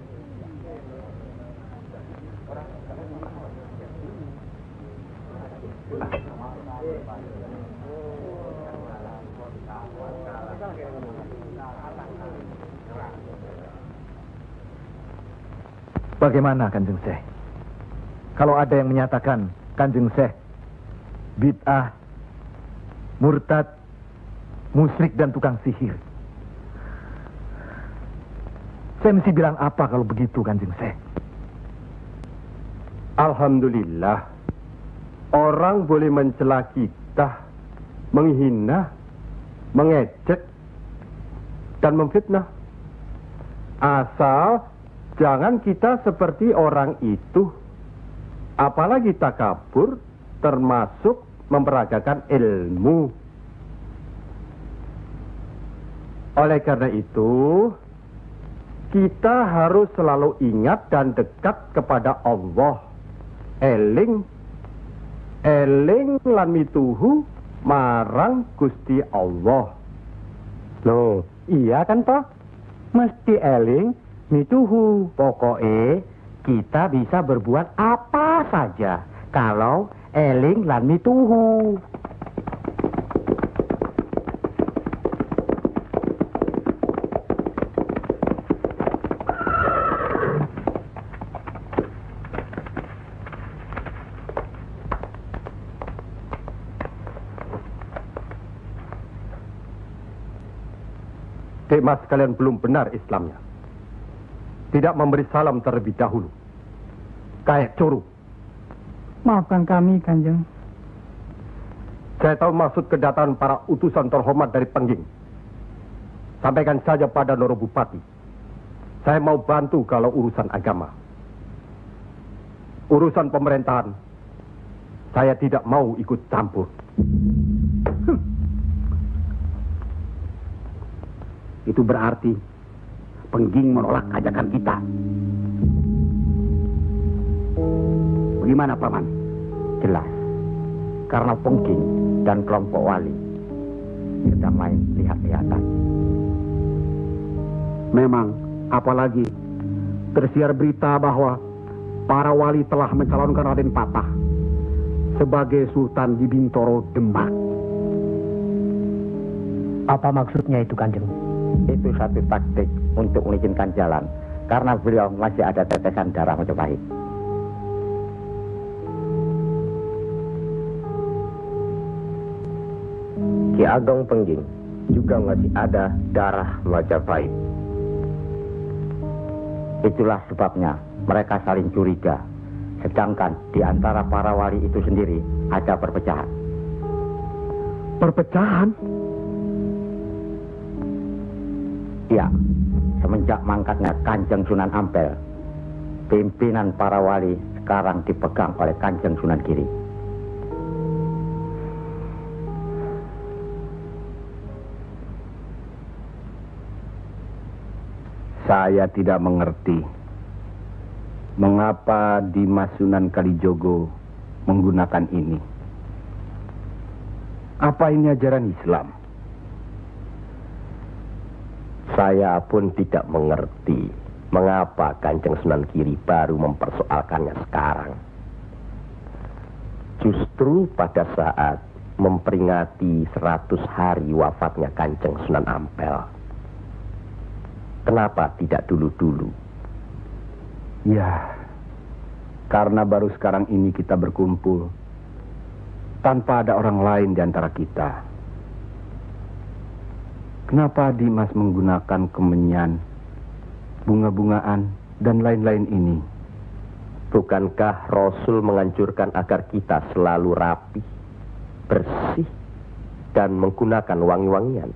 Bagaimana Kanjeng Syekh? Kalau ada yang menyatakan Kanjeng Syekh bid'ah, murtad, musyrik dan tukang sihir, saya mesti bilang apa kalau begitu Kanjeng Syekh? Alhamdulillah, orang boleh mencela kita, menghina, mengejek, dan memfitnah. Asal jangan kita seperti orang itu. Apalagi takabur, termasuk memperagakan ilmu. Oleh karena itu, kita harus selalu ingat dan dekat kepada Allah. Eling lan mituhu marang Gusti Allah. Loh, iya kan toh? Mesti eling mituhu. Pokoknya kita bisa berbuat apa saja kalau eling lan mituhu. Dek Mas kalian belum benar Islamnya. Tidak memberi salam terlebih dahulu. Kayak curu. Maafkan kami, Kanjeng. Saya tahu maksud kedatangan para utusan terhormat dari Pengging. Sampaikan saja pada Noro Bupati. Saya mau bantu kalau urusan agama. Urusan pemerintahan, saya tidak mau ikut campur. Itu berarti Pengging menolak ajakan kita. Bagaimana, Paman? Jelas, karena Pengging dan kelompok wali sedang main lihat-lihatan. Memang, apalagi tersiar berita bahwa para wali telah mencalonkan Raden Patah sebagai Sultan di Bintoro, Demak. Apa maksudnya itu, Kanjeng? Itu satu taktik untuk mengizinkan jalan, karena beliau masih ada tetesan darah Majapahit. Ki Ageng Pengging juga masih ada darah Majapahit. Itulah sebabnya mereka saling curiga, sedangkan di antara para wali itu sendiri ada perpecahan. Perpecahan? Ya, semenjak mangkatnya Kanjeng Sunan Ampel, pimpinan para wali sekarang dipegang oleh Kanjeng Sunan Giri. Saya tidak mengerti mengapa Dimas Sunan Kalijogo menggunakan ini. Apa ini ajaran Islam? Saya pun tidak mengerti mengapa Kanjeng Sunan Giri baru mempersoalkannya sekarang. Justru pada saat memperingati 100 hari wafatnya Kanjeng Sunan Ampel. Kenapa tidak dulu-dulu? Ya, karena baru sekarang ini kita berkumpul tanpa ada orang lain di antara kita. Kenapa Dimas menggunakan kemenyan, bunga-bungaan, dan lain-lain ini? Bukankah Rasul menganjurkan agar kita selalu rapi, bersih, dan menggunakan wangi-wangian?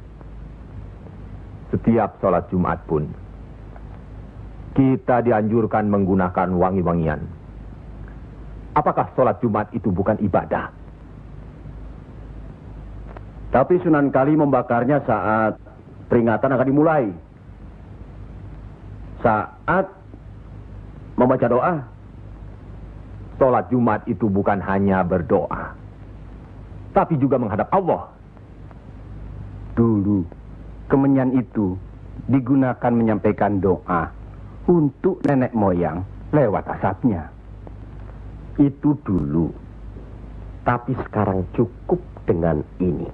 Setiap sholat Jumat pun, kita dianjurkan menggunakan wangi-wangian. Apakah sholat Jumat itu bukan ibadah? Tapi Sunan Kali membakarnya saat peringatan akan dimulai. Saat membaca doa. Sholat Jumat itu bukan hanya berdoa, tapi juga menghadap Allah. Dulu, kemenyan itu digunakan menyampaikan doa untuk nenek moyang lewat asapnya. Itu dulu. Tapi sekarang cukup dengan ini.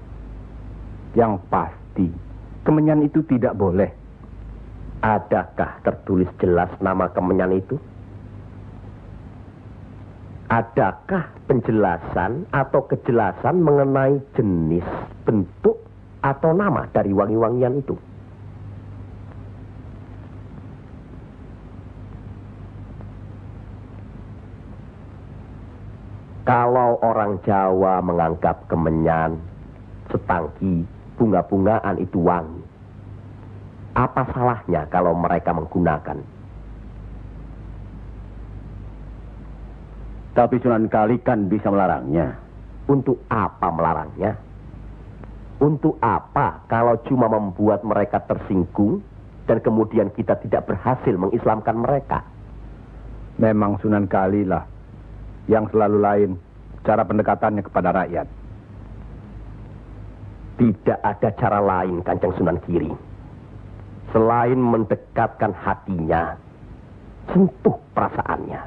Yang pasti, kemenyan itu tidak boleh. Adakah tertulis jelas nama kemenyan itu? Adakah penjelasan atau kejelasan mengenai jenis, bentuk, atau nama dari wangi-wangian itu? Kalau orang Jawa menganggap kemenyan, setangki, bunga-bungaan itu wangi, apa salahnya kalau mereka menggunakan? Tapi Sunan Kali kan bisa melarangnya. Untuk apa melarangnya? Untuk apa kalau cuma membuat mereka tersinggung dan kemudian kita tidak berhasil mengislamkan mereka? Memang Sunan Kali lah yang selalu lain cara pendekatannya kepada rakyat. Tidak ada cara lain, Kanjeng Sunan Giri, selain mendekatkan hatinya, sentuh perasaannya,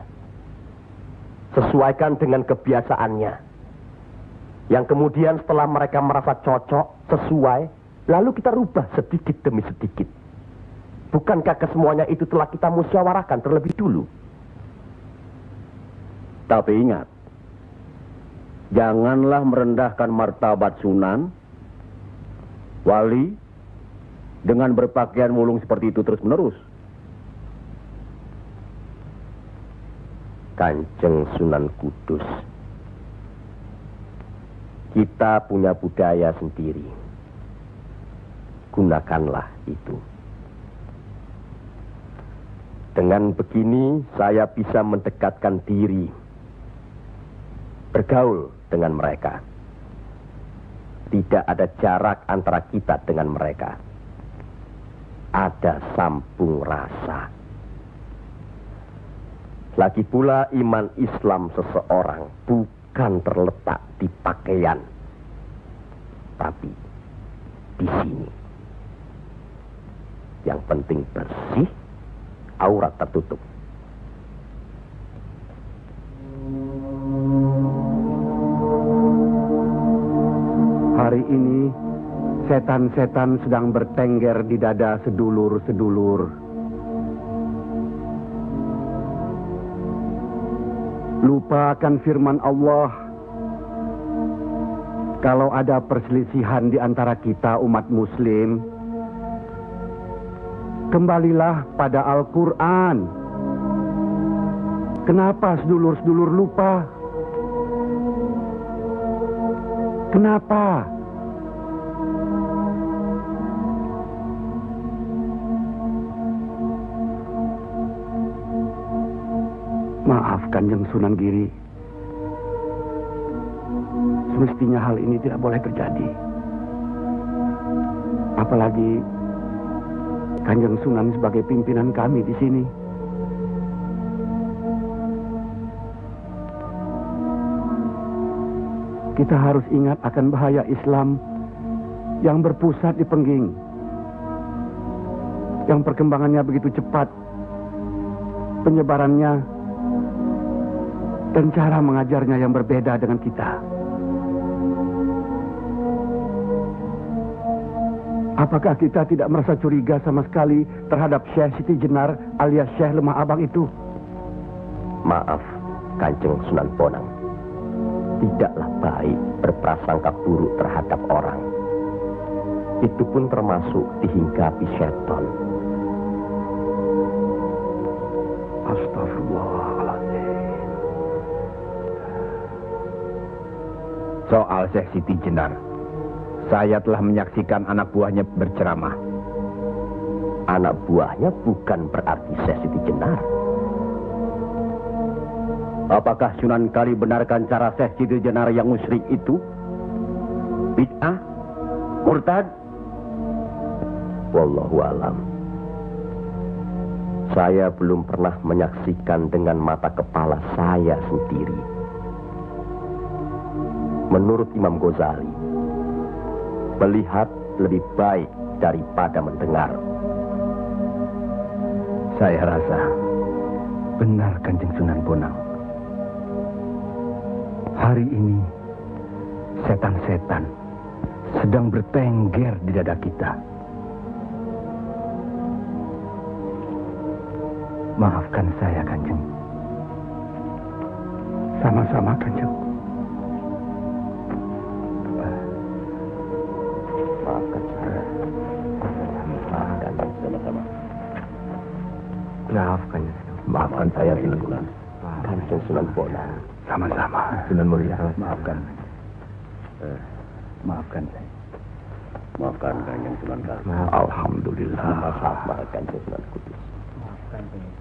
sesuaikan dengan kebiasaannya, yang kemudian setelah mereka merasa cocok, sesuai, lalu kita rubah sedikit demi sedikit. Bukankah kesemuanya itu telah kita musyawarahkan terlebih dulu? Tapi ingat, janganlah merendahkan martabat Sunan, wali, dengan berpakaian mulung seperti itu terus-menerus. Kanjeng Sunan Kudus, kita punya budaya sendiri. Gunakanlah itu. Dengan begini, saya bisa mendekatkan diri, bergaul dengan mereka. Tidak ada jarak antara kita dengan mereka. Ada sambung rasa. Lagi pula iman Islam seseorang bukan terletak di pakaian, tapi di sini. Yang penting bersih, aurat tertutup. Hari ini, setan-setan sedang bertengger di dada sedulur-sedulur. Lupa akan firman Allah. Kalau ada perselisihan di antara kita umat muslim, kembalilah pada Al-Quran. Kenapa sedulur-sedulur lupa? Kenapa? Maaf Kanjeng Sunan Giri. Semestinya hal ini tidak boleh terjadi. Apalagi Kanjeng Sunan sebagai pimpinan kami di sini. Kita harus ingat akan bahaya Islam yang berpusat di Pengging, yang perkembangannya begitu cepat, penyebarannya dan cara mengajarnya yang berbeda dengan kita. Apakah kita tidak merasa curiga sama sekali terhadap Syekh Siti Jenar alias Syekh Lemah Abang itu? Maaf, Kanjeng Sunan Bonang. Tidaklah baik berprasangka buruk terhadap orang. Itu pun termasuk dihinggapi setan. Astagfirullahaladzim. Soal Syekh Siti Jenar, saya telah menyaksikan anak buahnya berceramah. Anak buahnya bukan berarti Syekh Siti Jenar. Apakah Sunan Kali benarkan cara Syekh Siti Jenar yang musyrik itu? Bid'ah? Murtad? Wallahu alam. Saya belum pernah menyaksikan dengan mata kepala saya sendiri. Menurut Imam Ghazali, melihat lebih baik daripada mendengar. Saya rasa benar Kanjeng Sunan Bonang. Hari ini setan-setan sedang bertengger di dada kita. Maafkan saya, Kanjeng. Sama-sama, Kanjeng. Maafkan saya. Maafkan sama-sama. Maafkan saya, Sunan. Kanjeng Sunan Bonang. Sama-sama. Sunan Muria. Maafkan. Maafkan saya. Maafkan Kanjeng Sunan Kali. Alhamdulillah. Maafkan Kanjeng Sunan Kudus. Maafkan Kanjeng.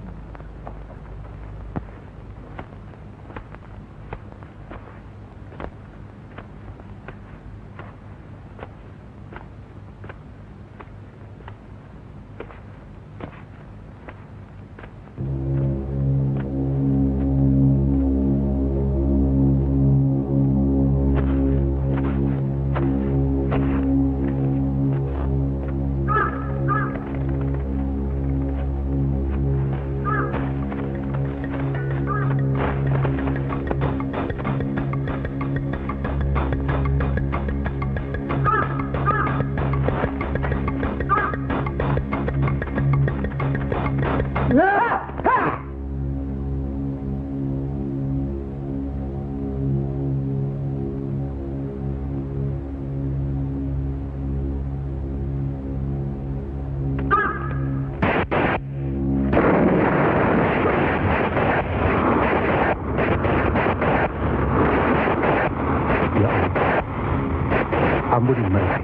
Ampuni mereka.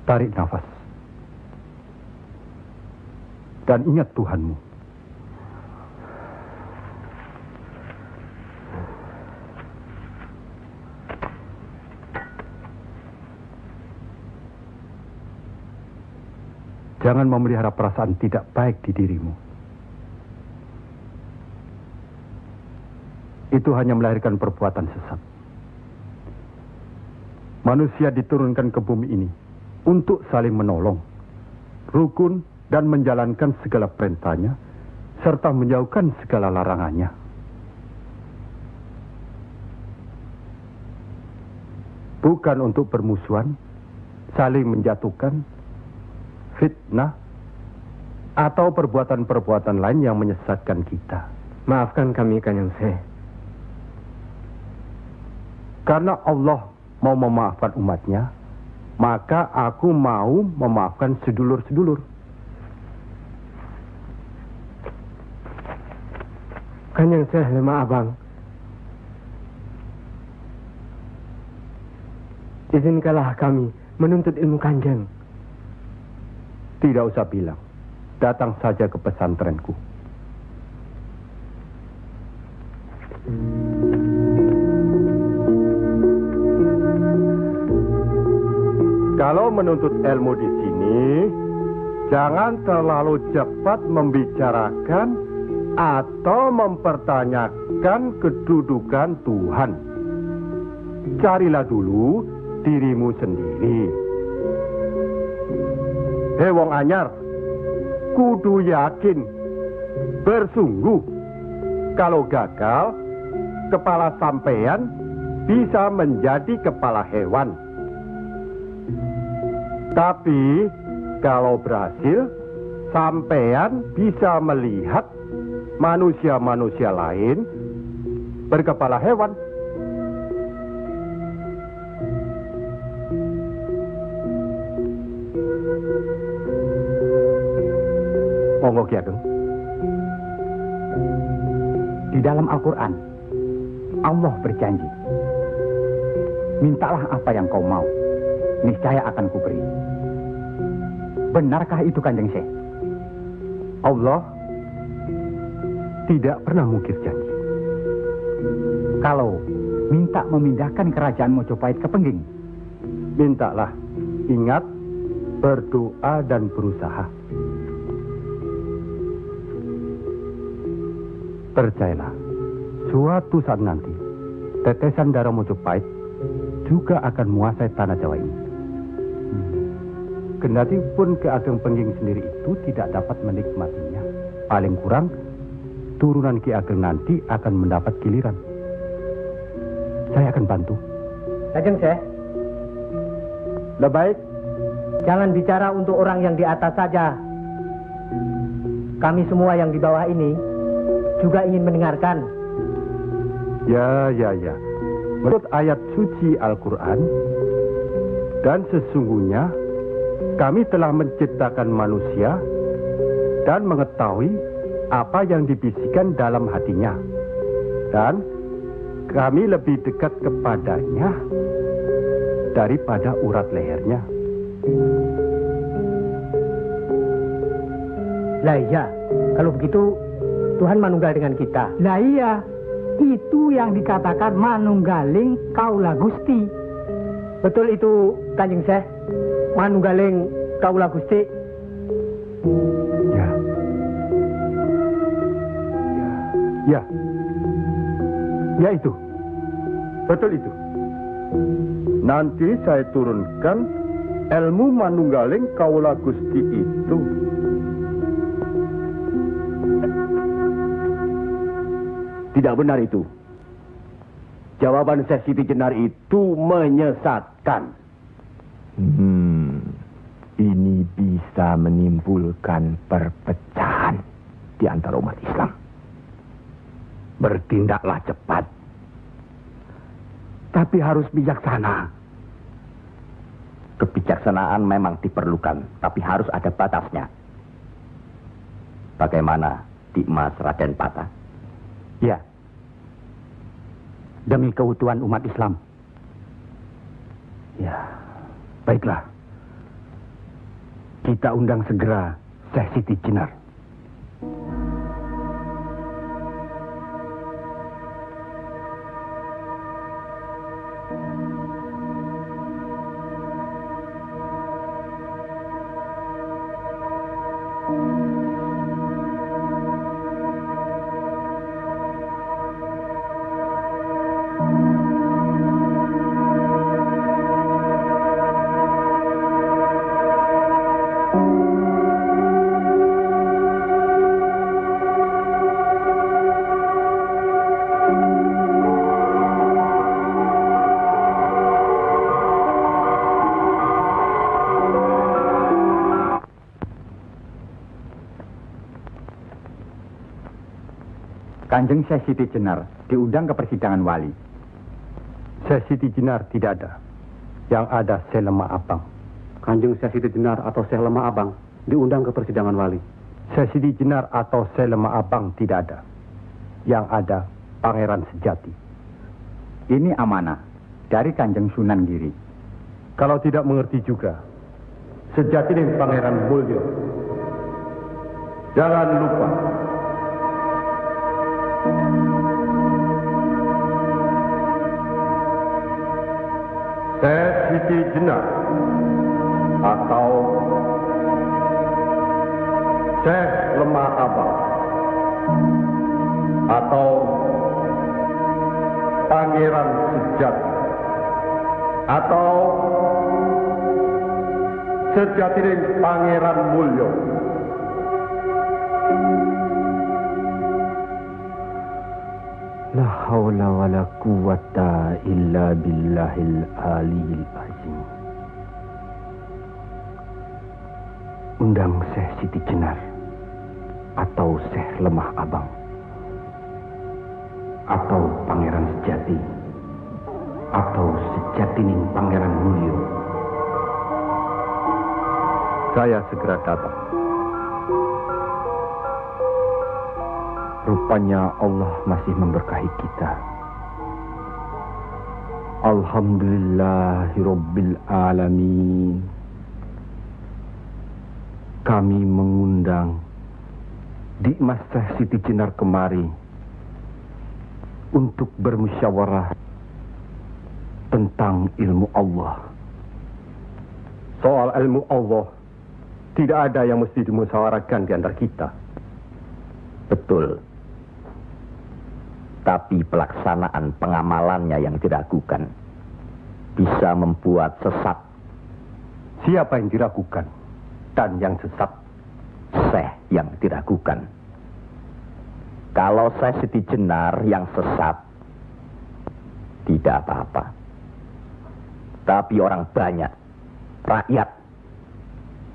Tarik nafas. Dan ingat Tuhanmu. Jangan memelihara perasaan tidak baik di dirimu. Itu hanya melahirkan perbuatan sesat. Manusia diturunkan ke bumi ini untuk saling menolong, rukun, dan menjalankan segala perintahnya, serta menjauhkan segala larangannya. Bukan untuk bermusuhan, saling menjatuhkan, fitnah, atau perbuatan-perbuatan lain yang menyesatkan kita. Maafkan kami, Kanjeng Syekh. Karena Allah mau memaafkan umatnya, maka aku mau memaafkan sedulur-sedulur. Kanjeng Syekh lemah abang. Izinkanlah kami menuntut ilmu Kanjeng. Tidak usah bilang. Datang saja ke pesantrenku. Kalau menuntut ilmu di sini, jangan terlalu cepat membicarakan atau mempertanyakan kedudukan Tuhan. Carilah dulu dirimu sendiri. Hei wong anyar, kudu yakin, bersungguh. Kalau gagal, kepala sampean bisa menjadi kepala hewan. Tapi kalau berhasil, sampean bisa melihat manusia-manusia lain berkepala hewan. Monggo Ki Ageng. Di dalam Al-Quran, Allah berjanji, mintalah apa yang kau mau, niscaya akan kuberi. Benarkah itu Kanjeng Syekh? Allah tidak pernah mungkir janji. Kalau minta memindahkan kerajaan Mojopahit ke Pengging, Mintalah. Ingat, berdoa dan berusaha. Percayalah, suatu saat nanti, tetesan darah Mojopahit juga akan menguasai tanah Jawa ini. Kendati pun Ki Ageng Pengging sendiri itu tidak dapat menikmatinya. Paling kurang, turunan Ki Ageng nanti akan mendapat giliran. Saya akan bantu. Kanjeng Syekh, Lebih baik, jangan bicara untuk orang yang di atas saja. Kami semua yang di bawah ini juga ingin mendengarkan. ya. Menurut ayat suci Al-Quran, dan sesungguhnya kami telah menciptakan manusia dan mengetahui apa yang dibisikkan dalam hatinya. Dan kami lebih dekat kepadanya daripada urat lehernya. Lah iya, kalau begitu Tuhan manunggal dengan kita. Lah iya, itu yang dikatakan manunggaling kaula Gusti. Betul itu Kanjeng Syekh, manunggaling kaula Gusti. Ya itu. Betul itu. Nanti saya turunkan ilmu manunggaling kaula Gusti itu. Tidak benar itu. Jawaban Syekh Siti Jenar itu menyesatkan. Ini bisa menimbulkan perpecahan di antara umat Islam. Bertindaklah cepat. Tapi harus bijaksana. Kebijaksanaan memang diperlukan, tapi harus ada batasnya. Bagaimana Dimas Raden Patah? ya, demi keutuhan umat Islam. Ya, baiklah. Kita undang segera Syekh Siti Jenar. Kanjeng Syekh Siti Jenar diundang ke persidangan wali. Syekh Siti Jenar tidak ada. Yang ada Syekh Lemah Abang. Kanjeng Syekh Siti Jenar atau Syekh Lemah Abang diundang ke persidangan wali. Syekh Siti Jenar atau Syekh Lemah Abang tidak ada. Yang ada Pangeran Sejati. Ini amanah dari Kanjeng Sunan Giri. Kalau tidak mengerti juga, Sejati dan Pangeran Mulyo. Jangan lupa. Syekh Siti Jenar atau Syekh Lemah Abang atau Pangeran Sejati atau Sejati dan Pangeran Mulyo. La haula wa la quwata illa billahil aliyil azim. Undang Syekh Siti Jenar atau Syekh Lemah Abang atau Pangeran Sejati atau Sejatining Pangeran Mulyo. Saya segera datang. Rupanya Allah masih memberkahi kita. Alhamdulillahirabbil alamin. Kami mengundang Dikmas Syekh Siti Jenar kemari untuk bermusyawarah tentang ilmu Allah. Soal ilmu Allah tidak ada yang mesti dimusyawarahkan di antara kita. Betul. Tapi pelaksanaan pengamalannya yang diragukan bisa membuat sesat. Siapa yang diragukan dan yang sesat? Syekh yang diragukan. Kalau Syekh Siti Jenar yang sesat, tidak apa-apa. Tapi orang banyak, rakyat,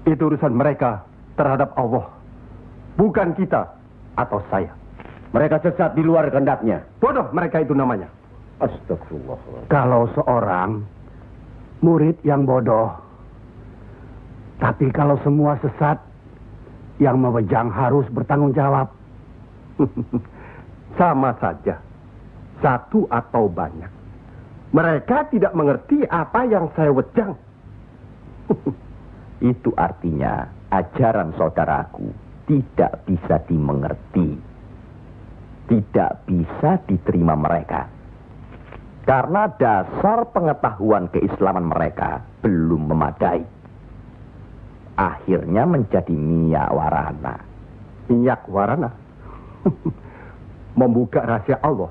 itu urusan mereka terhadap Allah, bukan kita atau saya. Mereka sesat di luar kehendaknya. Bodoh mereka itu namanya. Astagfirullah. Kalau seorang murid yang bodoh, tapi kalau semua sesat, yang mewegang harus bertanggung jawab. Sama saja, satu atau banyak. Mereka tidak mengerti apa yang saya wejang. Itu artinya ajaran saudaraku tidak bisa dimengerti. Tidak bisa diterima mereka. Karena dasar pengetahuan keislaman mereka belum memadai. Akhirnya menjadi minyak warana. Minyak warana? Membuka rahasia Allah.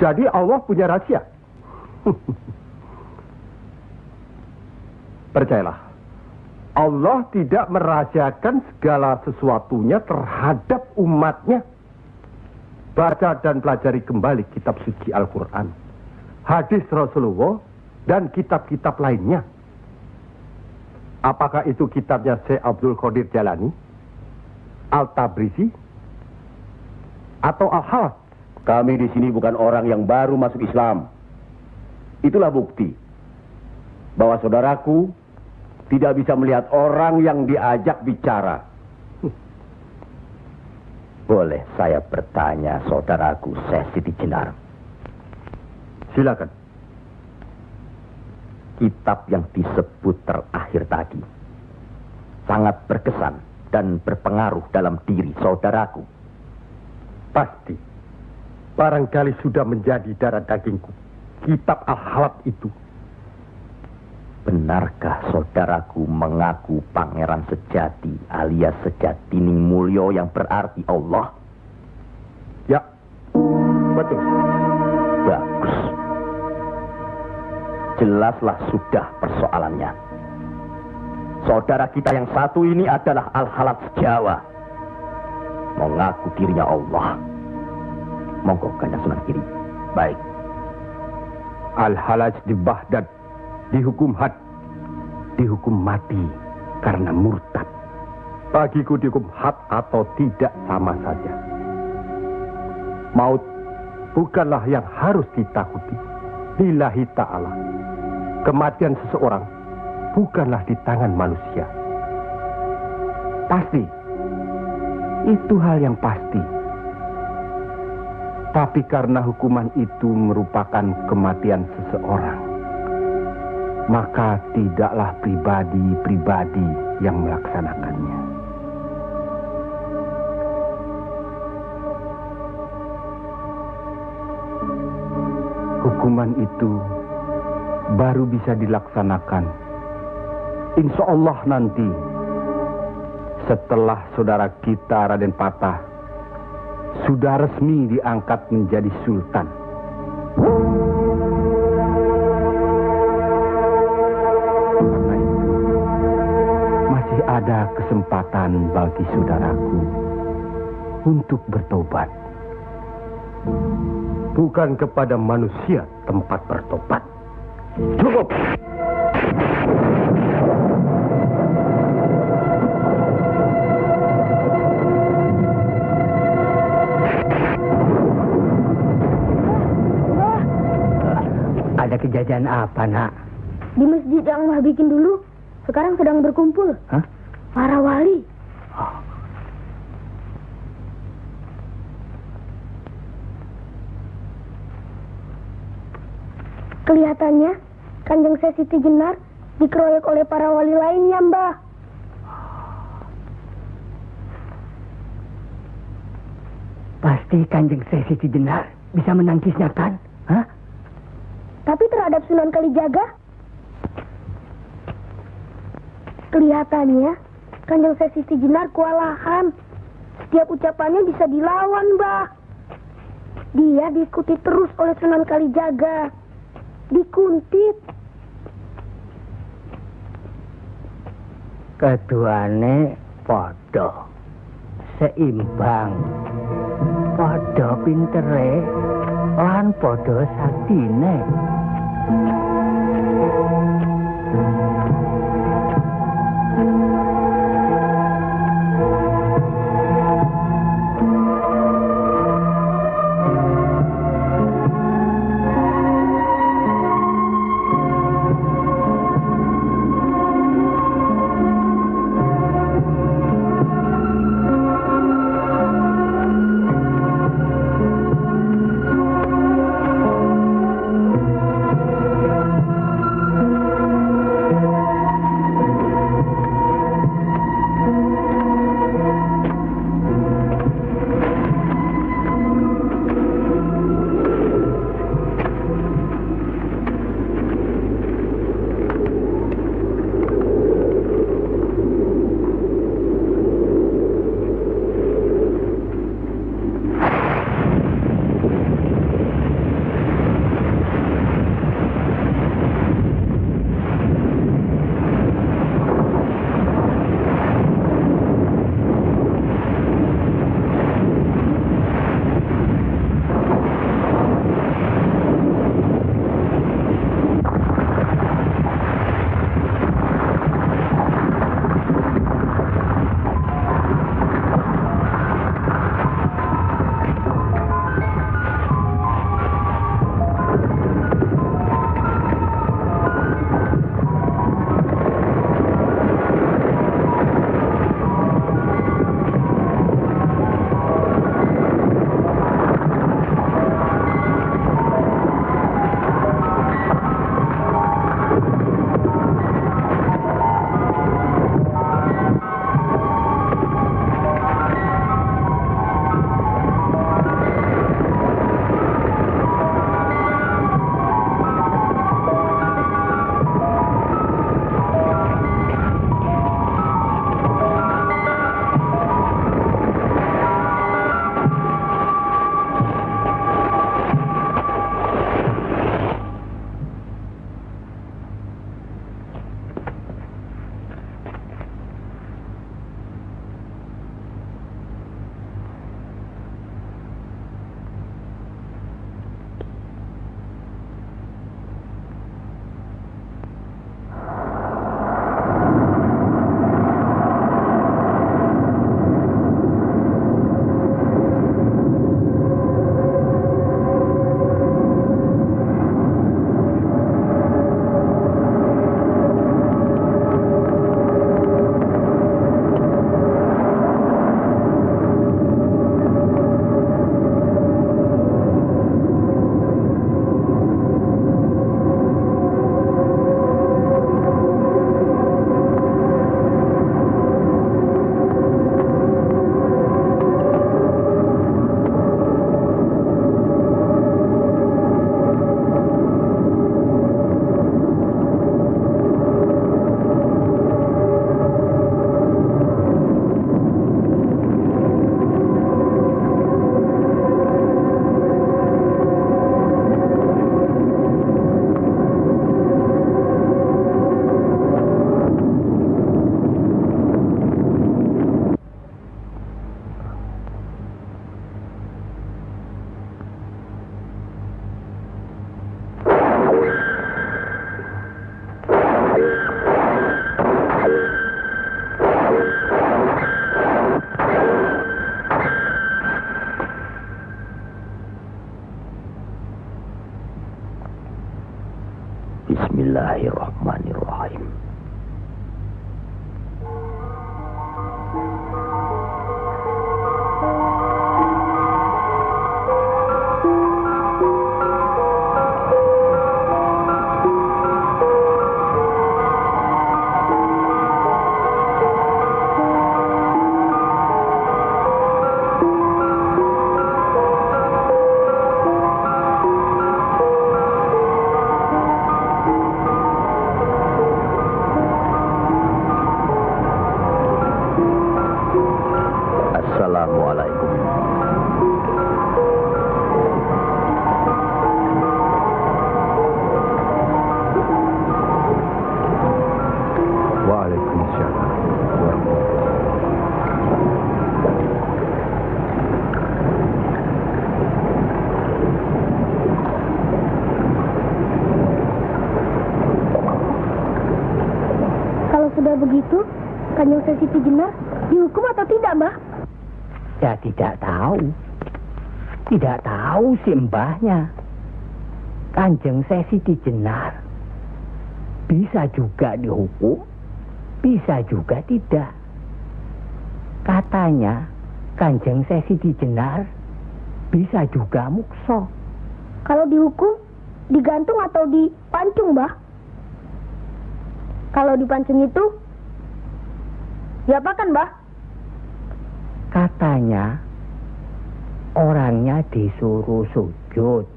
Jadi Allah punya rahasia. Percayalah, Allah tidak merahasiakan segala sesuatunya terhadap umatnya. Baca dan pelajari kembali kitab suci Al-Quran, hadis Rasulullah, dan kitab-kitab lainnya. Apakah itu kitabnya Syekh Abdul Qadir Jalani, Al-Tabrisi, atau Al-Halath? Kami di sini bukan orang yang baru masuk Islam. Itulah bukti bahwa saudaraku tidak bisa melihat orang yang diajak bicara. Boleh saya bertanya, saudaraku Syekh Siti Jenar? Silakan. Kitab yang disebut terakhir tadi sangat berkesan dan berpengaruh dalam diri saudaraku. Pasti. Barangkali sudah menjadi darah dagingku. Kitab Al-Halath itu. Benarkah saudaraku mengaku pangeran sejati alias Sejatining Mulyo yang berarti Allah? Ya, betul. Bagus. Jelaslah sudah persoalannya. Saudara kita yang satu ini adalah Al-Halath Jawa. Mengaku dirinya Allah. Monggo Kanjeng Sunan Giri. Baik. Al-Halath di Baghdad dihukum had, dihukum mati karena murtad. Bagiku dihukum had atau tidak sama saja. Maut bukanlah yang harus ditakuti. Lillahi ta'ala. Kematian seseorang bukanlah di tangan manusia. Pasti. Itu hal yang pasti. Tapi karena hukuman itu merupakan kematian seseorang, maka tidaklah pribadi-pribadi yang melaksanakannya. Hukuman itu baru bisa dilaksanakan, insya Allah nanti, setelah saudara kita Raden Patah sudah resmi diangkat menjadi sultan. Karena itu, masih ada kesempatan bagi saudaraku untuk bertobat. Bukan kepada manusia tempat bertobat. Cukup! Ada kejadian apa, Nak? Di masjid yang Mbah bikin dulu, sekarang sedang berkumpul. Hah? Para wali. Kelihatannya Kanjeng Syekh Siti Jenar dikeroyok oleh para wali lainnya, Mbah. Pasti Kanjeng Syekh Siti Jenar bisa menangkisnya, kan? Hah? Tapi terhadap Sunan Kalijaga, kelihatannya Kanjeng Syekh Siti Jenar kewalahan. Setiap ucapannya bisa dilawan, Mbah. Dia diikuti terus oleh Sunan Kalijaga. Dikuntit. Keduane padha seimbang, padha pintere lan padha saktine. Bismillahirrahmanirrahim. sudah begitu, Kanjeng Siti Jenar dihukum atau tidak, Mbah? Ya tidak tahu. Tidak tahu si mbahnya. Kanjeng Siti Jenar bisa juga dihukum, bisa juga tidak. Katanya Kanjeng Siti Jenar bisa juga mukso. Kalau dihukum, digantung atau dipancung, Mbah? Kalau dipancung itu, diapakan, Mbah? Katanya orangnya disuruh sujud.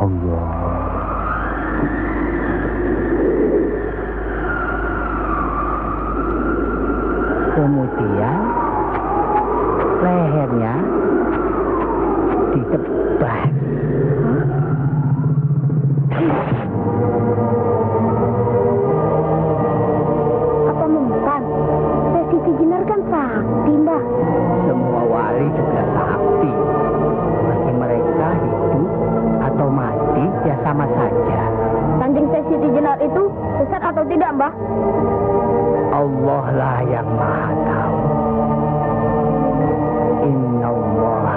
Allah. Kemudian lehernya ditebas. Apa membukan? Siti Jenar kan sakti, Mbah. Semua wali juga sakti. Bagi mereka hidup atau mati ya sama saja. Kanjeng Siti Jenar itu sesat atau tidak, Mbah? Allah lah yang maha tahu. Inna Allah